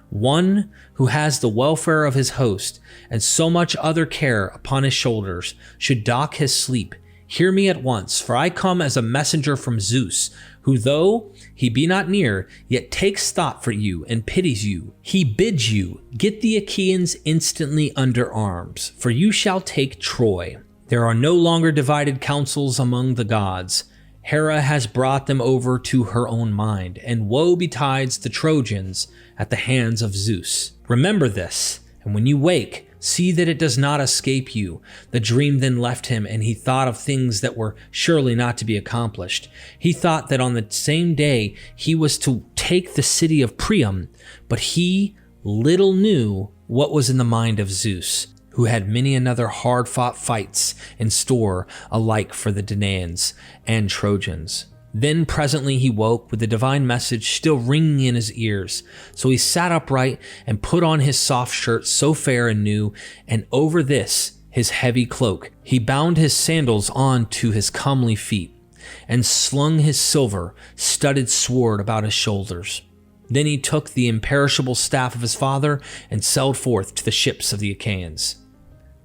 [SPEAKER 1] One who has the welfare of his host and so much other care upon his shoulders should dock his sleep. Hear me at once, for I come as a messenger from Zeus, who though he be not near, yet takes thought for you and pities you. He bids you get the Achaeans instantly under arms, for you shall take Troy. There are no longer divided counsels among the gods. Hera has brought them over to her own mind, and woe betides the Trojans at the hands of Zeus. Remember this, and when you wake, see that it does not escape you." The dream then left him, and he thought of things that were surely not to be accomplished. He thought that on the same day he was to take the city of Priam, but he little knew what was in the mind of Zeus, who had many another hard-fought fights in store alike for the Danaans and Trojans. Then presently he woke with the divine message still ringing in his ears. So he sat upright and put on his soft shirt so fair and new, and over this his heavy cloak. He bound his sandals on to his comely feet, and slung his silver, studded sword about his shoulders. Then he took the imperishable staff of his father and sailed forth to the ships of the Achaeans.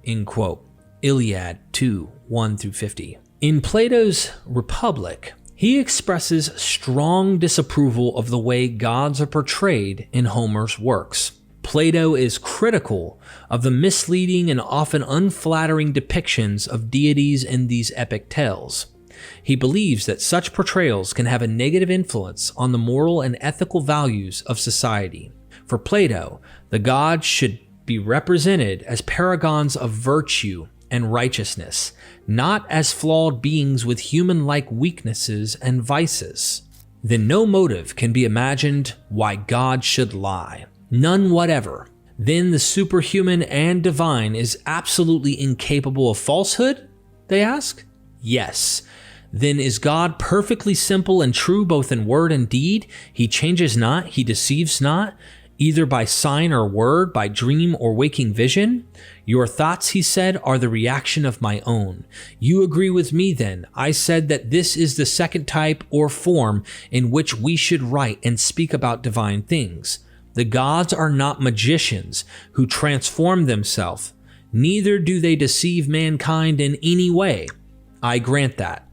[SPEAKER 1] End quote. Iliad 2, 1-50. In Plato's Republic, He expresses strong disapproval of the way gods are portrayed in Homer's works. Plato is critical of the misleading and often unflattering depictions of deities in these epic tales. He believes that such portrayals can have a negative influence on the moral and ethical values of society. For Plato, the gods should be represented as paragons of virtue and righteousness, not as flawed beings with human-like weaknesses and vices. Then no motive can be imagined why God should lie. None whatever. Then the superhuman and divine is absolutely incapable of falsehood? They ask. Yes. Then is God perfectly simple and true both in word and deed? He changes not, he deceives not, either by sign or word, by dream or waking vision? Your thoughts, he said, are the reaction of my own. You agree with me then. I said that this is the second type or form in which we should write and speak about divine things. The gods are not magicians who transform themselves, neither do they deceive mankind in any way. I grant that.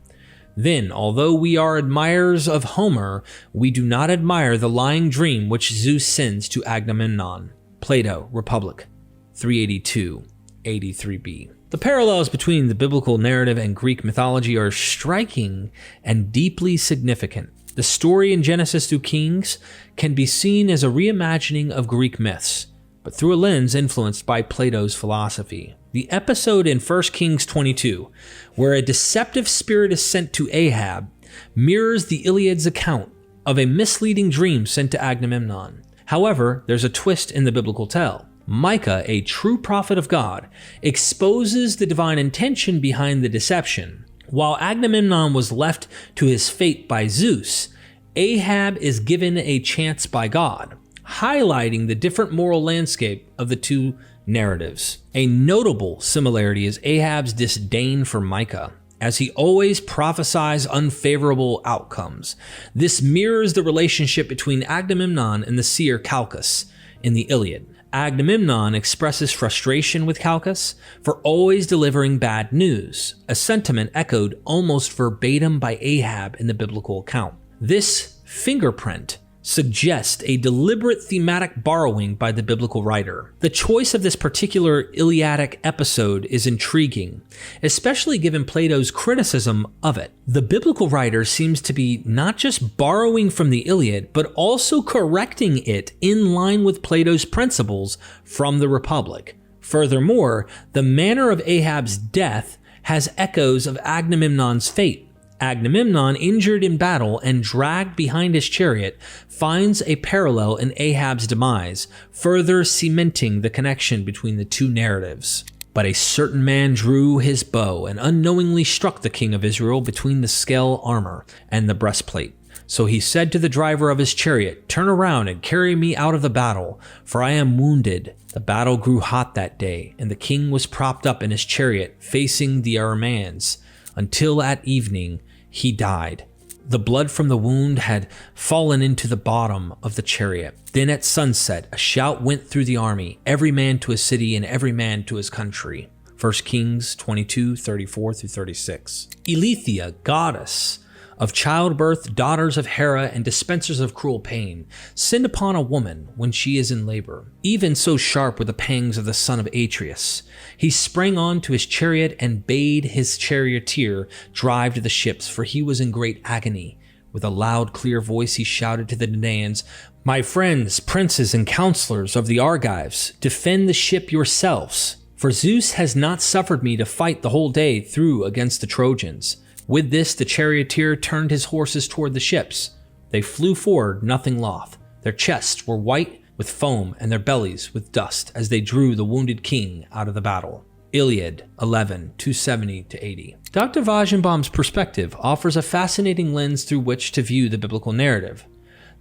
[SPEAKER 1] Then, although we are admirers of Homer, we do not admire the lying dream which Zeus sends to Agamemnon. Plato, Republic, 382, 83b. The parallels between the biblical narrative and Greek mythology are striking and deeply significant. The story in Genesis through Kings can be seen as a reimagining of Greek myths, but through a lens influenced by Plato's philosophy. The episode in 1 Kings 22, where a deceptive spirit is sent to Ahab, mirrors the Iliad's account of a misleading dream sent to Agamemnon. However, there's a twist in the biblical tale. Micah, a true prophet of God, exposes the divine intention behind the deception. While Agamemnon was left to his fate by Zeus, Ahab is given a chance by God, highlighting the different moral landscape of the two narratives. A notable similarity is Ahab's disdain for Micah, as he always prophesies unfavorable outcomes. This mirrors the relationship between Agamemnon and the seer Calchas in the Iliad. Agamemnon expresses frustration with Calchas for always delivering bad news, a sentiment echoed almost verbatim by Ahab in the biblical account. This fingerprint suggests a deliberate thematic borrowing by the biblical writer. The choice of this particular Iliadic episode is intriguing, especially given Plato's criticism of it. The biblical writer seems to be not just borrowing from the Iliad, but also correcting it in line with Plato's principles from the Republic. Furthermore, the manner of Ahab's death has echoes of Agamemnon's fate. Agamemnon, injured in battle and dragged behind his chariot, finds a parallel in Ahab's demise, further cementing the connection between the two narratives. But a certain man drew his bow and unknowingly struck the king of Israel between the scale armor and the breastplate. So he said to the driver of his chariot, "Turn around and carry me out of the battle, for I am wounded." The battle grew hot that day, and the king was propped up in his chariot, facing the Arameans, until at evening he died. The blood from the wound had fallen into the bottom of the chariot. Then at sunset, a shout went through the army, every man to his city and every man to his country. 1 Kings 22, 34-36. Eileithyia, goddess of childbirth, daughters of Hera, and dispensers of cruel pain, send upon a woman when she is in labor. Even so sharp were the pangs of the son of Atreus. He sprang on to his chariot and bade his charioteer drive to the ships, for he was in great agony. With a loud, clear voice he shouted to the Danaans, "My friends, princes, and counselors of the Argives, defend the ship yourselves, for Zeus has not suffered me to fight the whole day through against the Trojans." With this, the charioteer turned his horses toward the ships. They flew forward, nothing loth. Their chests were white with foam and their bellies with dust as they drew the wounded king out of the battle. Iliad 11, 270-80. Dr. Weizenbaum's perspective offers a fascinating lens through which to view the biblical narrative.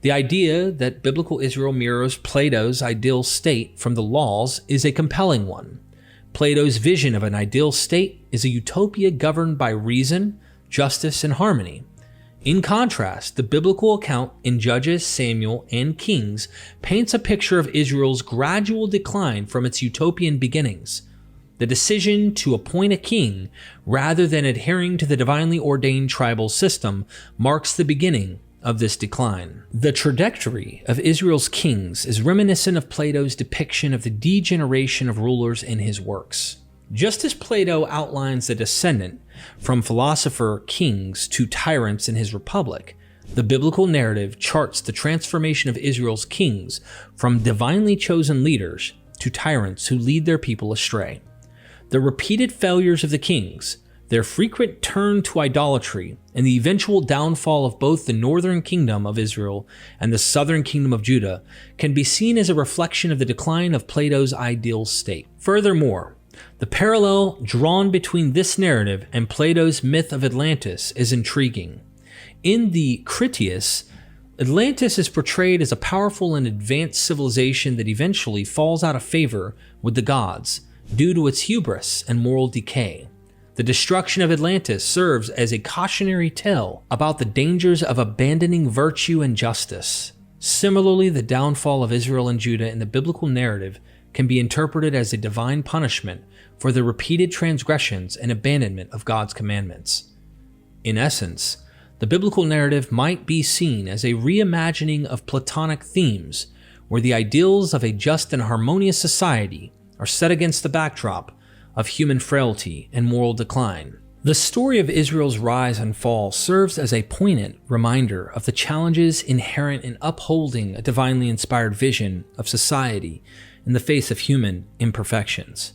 [SPEAKER 1] The idea that biblical Israel mirrors Plato's ideal state from the laws is a compelling one. Plato's vision of an ideal state is a utopia governed by reason, justice, and harmony. In contrast, the biblical account in Judges, Samuel, and Kings paints a picture of Israel's gradual decline from its utopian beginnings. The decision to appoint a king rather than adhering to the divinely ordained tribal system marks the beginning of this decline. The trajectory of Israel's kings is reminiscent of Plato's depiction of the degeneration of rulers in his works. Just as Plato outlines the descendant from philosopher kings to tyrants in his Republic, the biblical narrative charts the transformation of Israel's kings from divinely chosen leaders to tyrants who lead their people astray. The repeated failures of the kings, their frequent turn to idolatry, and the eventual downfall of both the northern kingdom of Israel and the southern kingdom of Judah can be seen as a reflection of the decline of Plato's ideal state. Furthermore, the parallel drawn between this narrative and Plato's myth of Atlantis is intriguing. In the Critias, Atlantis is portrayed as a powerful and advanced civilization that eventually falls out of favor with the gods due to its hubris and moral decay. The destruction of Atlantis serves as a cautionary tale about the dangers of abandoning virtue and justice. Similarly, the downfall of Israel and Judah in the biblical narrative can be interpreted as a divine punishment for the repeated transgressions and abandonment of God's commandments. In essence, the biblical narrative might be seen as a reimagining of Platonic themes, where the ideals of a just and harmonious society are set against the backdrop of human frailty and moral decline. The story of Israel's rise and fall serves as a poignant reminder of the challenges inherent in upholding a divinely inspired vision of society in the face of human imperfections.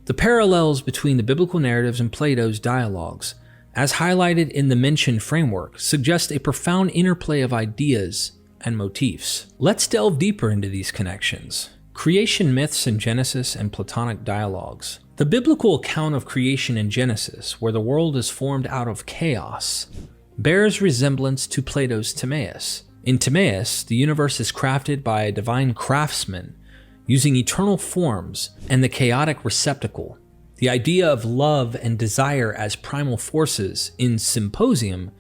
[SPEAKER 1] The parallels between the biblical narratives and Plato's dialogues, as highlighted in the mentioned framework, suggest a profound interplay of ideas and motifs. Let's delve deeper into these connections. Creation myths in Genesis and Platonic dialogues. The biblical account of creation in Genesis, where the world is formed out of chaos, bears resemblance to Plato's Timaeus. In Timaeus, the universe is crafted by a divine craftsman using eternal forms and the chaotic receptacle. The idea of love and desire as primal forces in Symposium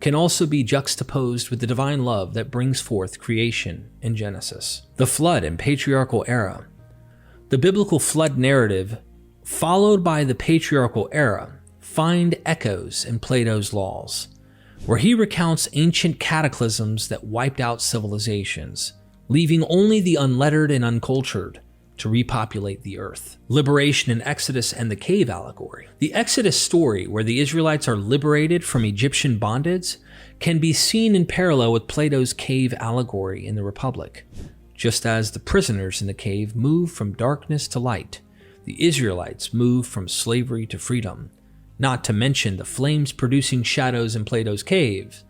[SPEAKER 1] can also be juxtaposed with the divine love that brings forth creation in Genesis. The flood and patriarchal era. The biblical flood narrative, followed by the patriarchal era, find echoes in Plato's Laws, where he recounts ancient cataclysms that wiped out civilizations, leaving only the unlettered and uncultured to repopulate the earth. Liberation in Exodus and the cave allegory. The Exodus story, where the Israelites are liberated from Egyptian bondage, can be seen in parallel with Plato's cave allegory in the Republic. Just as the prisoners in the cave move from darkness to light, the Israelites move from slavery to freedom, not to mention the flames-producing shadows in Plato's cave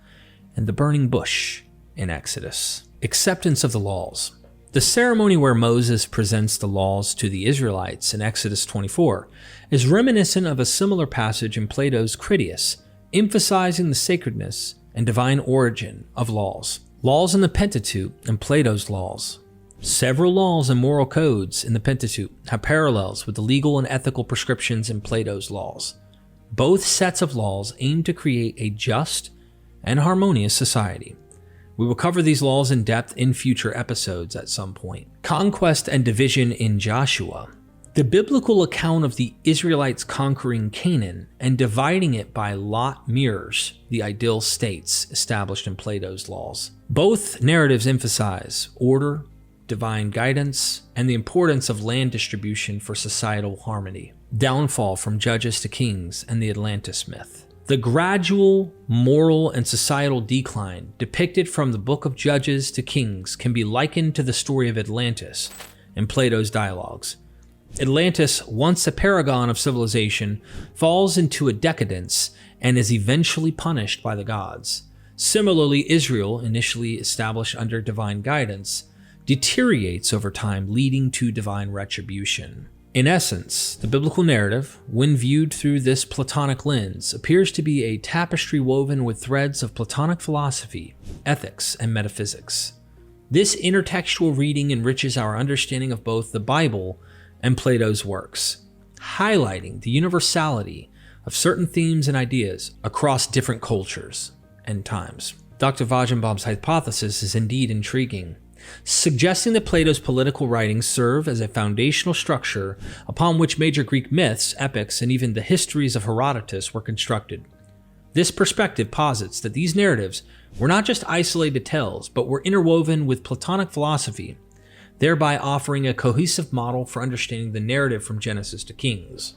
[SPEAKER 1] and the burning bush in Exodus. Acceptance of the laws. The ceremony where Moses presents the laws to the Israelites in Exodus 24 is reminiscent of a similar passage in Plato's Critias, emphasizing the sacredness and divine origin of laws. Laws in the Pentateuch and Plato's laws. Several laws and moral codes in the Pentateuch have parallels with the legal and ethical prescriptions in Plato's laws. Both sets of laws aim to create a just and harmonious society. We will cover these laws in depth in future episodes at some point. Conquest and division in Joshua. The biblical account of the Israelites conquering Canaan and dividing it by lot mirrors the ideal states established in Plato's laws. Both narratives emphasize order, divine guidance, and the importance of land distribution for societal harmony. Downfall from judges to kings and the Atlantis myth. The gradual moral and societal decline depicted from the Book of Judges to Kings can be likened to the story of Atlantis in Plato's dialogues. Atlantis, once a paragon of civilization, falls into a decadence and is eventually punished by the gods. Similarly, Israel, initially established under divine guidance, deteriorates over time, leading to divine retribution. In essence, the biblical narrative, when viewed through this Platonic lens, appears to be a tapestry woven with threads of Platonic philosophy, ethics, and metaphysics. This intertextual reading enriches our understanding of both the Bible and Plato's works, highlighting the universality of certain themes and ideas across different cultures and times. Dr. Wagenbaum's hypothesis is indeed intriguing. suggesting that Plato's political writings serve as a foundational structure upon which major Greek myths, epics, and even the histories of Herodotus were constructed. This perspective posits that these narratives were not just isolated tales, but were interwoven with Platonic philosophy, thereby offering a cohesive model for understanding the narrative from Genesis to Kings.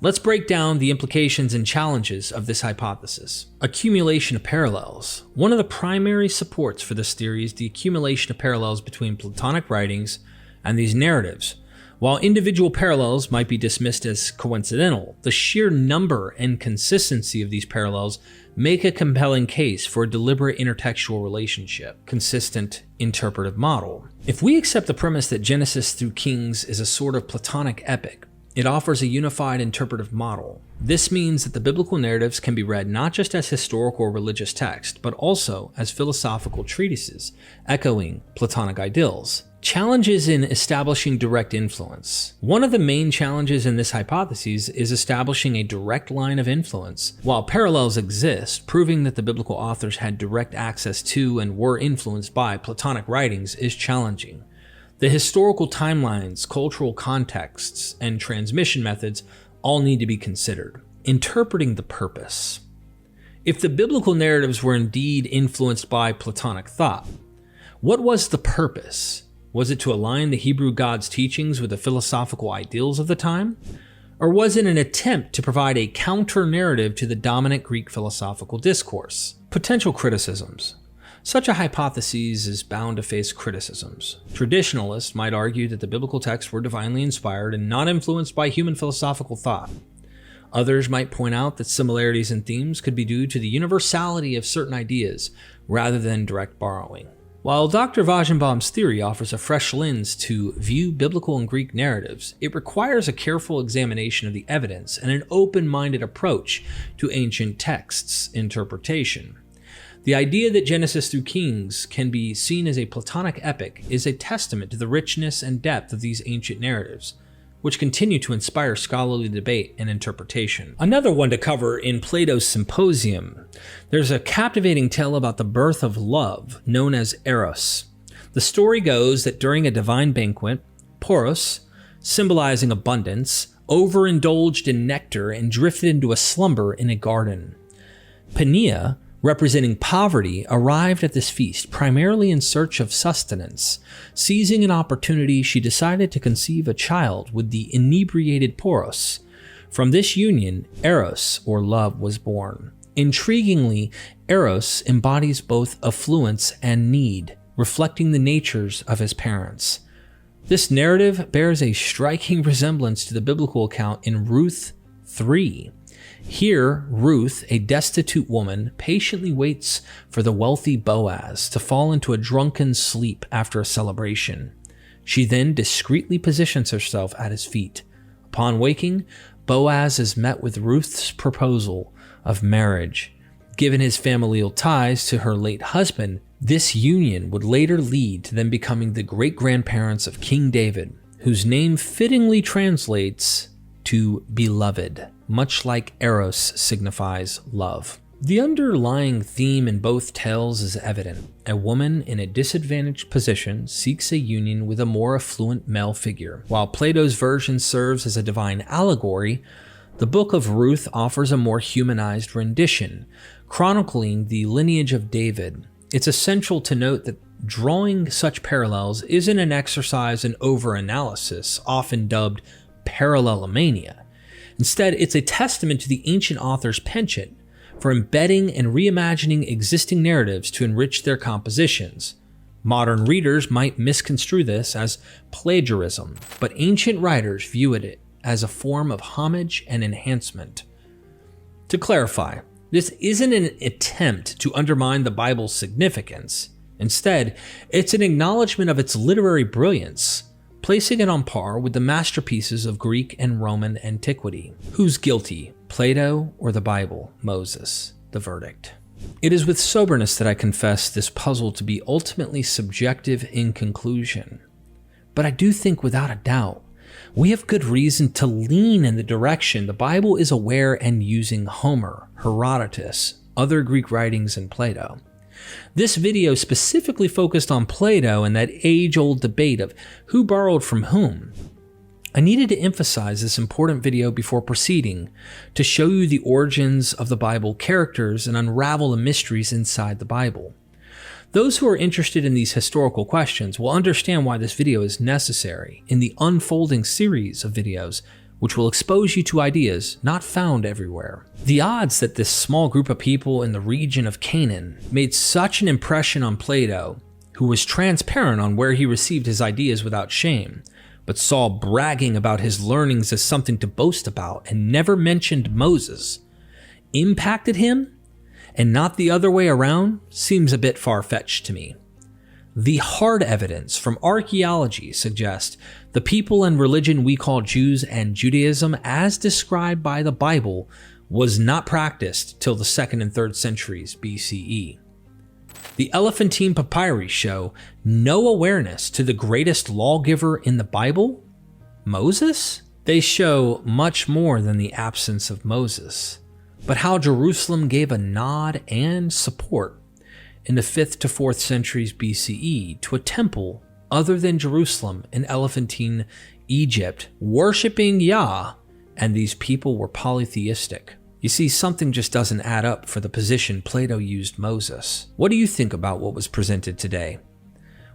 [SPEAKER 1] Let's break down the implications and challenges of this hypothesis. Accumulation of parallels. One of the primary supports for this theory is the accumulation of parallels between Platonic writings and these narratives. While individual parallels might be dismissed as coincidental, the sheer number and consistency of these parallels make a compelling case for a deliberate intertextual relationship, consistent interpretive model. If we accept the premise that Genesis through Kings is a sort of Platonic epic, it offers a unified interpretive model. This means that the biblical narratives can be read not just as historical or religious text, but also as philosophical treatises, echoing Platonic ideals. Challenges in establishing direct influence. One of the main challenges in this hypothesis is establishing a direct line of influence. While parallels exist, proving that the biblical authors had direct access to and were influenced by Platonic writings is challenging. The historical timelines, cultural contexts, and transmission methods all need to be considered. Interpreting the purpose. If the biblical narratives were indeed influenced by Platonic thought, what was the purpose? Was it to align the Hebrew gods' teachings with the philosophical ideals of the time? Or was it an attempt to provide a counter-narrative to the dominant Greek philosophical discourse? Potential criticisms. Such a hypothesis is bound to face criticisms. Traditionalists might argue that the biblical texts were divinely inspired and not influenced by human philosophical thought. Others might point out that similarities in themes could be due to the universality of certain ideas rather than direct borrowing. While Dr. Weizenbaum's theory offers a fresh lens to view biblical and Greek narratives, it requires a careful examination of the evidence and an open-minded approach to ancient texts' interpretation. The idea that Genesis through Kings can be seen as a Platonic epic is a testament to the richness and depth of these ancient narratives, which continue to inspire scholarly debate and interpretation. Another one to cover in Plato's Symposium. There's a captivating tale about the birth of love, known as Eros. The story goes that during a divine banquet, Poros, symbolizing abundance, overindulged in nectar and drifted into a slumber in a garden. Penia, representing poverty, arrived at this feast primarily in search of sustenance. Seizing an opportunity, she decided to conceive a child with the inebriated Poros. From this union, Eros, or love, was born. Intriguingly, Eros embodies both affluence and need, reflecting the natures of his parents. This narrative bears a striking resemblance to the biblical account in Ruth 3. Here, Ruth, a destitute woman, patiently waits for the wealthy Boaz to fall into a drunken sleep after a celebration. She then discreetly positions herself at his feet. Upon waking, Boaz is met with Ruth's proposal of marriage. Given his familial ties to her late husband, this union would later lead to them becoming the great-grandparents of King David, whose name fittingly translates to beloved, much like Eros signifies love. The underlying theme in both tales is evident. A woman in a disadvantaged position seeks a union with a more affluent male figure. While Plato's version serves as a divine allegory, the Book of Ruth offers a more humanized rendition, chronicling the lineage of David. It's essential to note that drawing such parallels isn't an exercise in over-analysis, often dubbed parallelomania. Instead, it's a testament to the ancient author's penchant for embedding and reimagining existing narratives to enrich their compositions. Modern readers might misconstrue this as plagiarism, but ancient writers viewed it as a form of homage and enhancement. To clarify, this isn't an attempt to undermine the Bible's significance. Instead, it's an acknowledgement of its literary brilliance, placing it on par with the masterpieces of Greek and Roman antiquity. Who's guilty, Plato or the Bible? Moses. The verdict. It is with soberness that I confess this puzzle to be ultimately subjective in conclusion. But I do think without a doubt, we have good reason to lean in the direction the Bible is aware and using Homer, Herodotus, other Greek writings, and Plato. This video specifically focused on Plato and that age-old debate of who borrowed from whom. I needed to emphasize this important video before proceeding to show you the origins of the Bible characters and unravel the mysteries inside the Bible. Those who are interested in these historical questions will understand why this video is necessary in the unfolding series of videos, which will expose you to ideas not found everywhere. The odds that this small group of people in the region of Canaan made such an impression on Plato, who was transparent on where he received his ideas without shame, but saw bragging about his learnings as something to boast about and never mentioned Moses, impacted him and not the other way around, seems a bit far-fetched to me. The hard evidence from archaeology suggests the people and religion we call Jews and Judaism, as described by the Bible, was not practiced till the 2nd and 3rd centuries BCE. The Elephantine papyri show no awareness to the greatest lawgiver in the Bible, Moses? They show much more than the absence of Moses, but how Jerusalem gave a nod and support in the 5th to 4th centuries BCE to a temple other than Jerusalem in Elephantine Egypt, worshipping Yah, and these people were polytheistic. You see, something just doesn't add up for the position Plato used Moses. What do you think about what was presented today?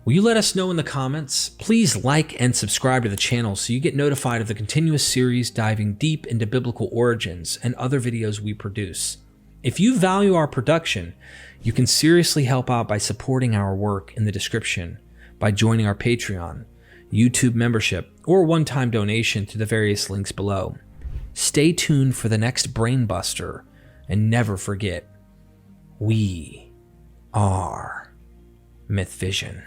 [SPEAKER 1] Will you let us know in the comments? Please like and subscribe to the channel so you get notified of the continuous series diving deep into biblical origins and other videos we produce. If you value our production, you can seriously help out by supporting our work in the description by joining our Patreon, YouTube membership, or one-time donation to the various links below. Stay tuned for the next Brainbuster, and never forget, we are mythVision.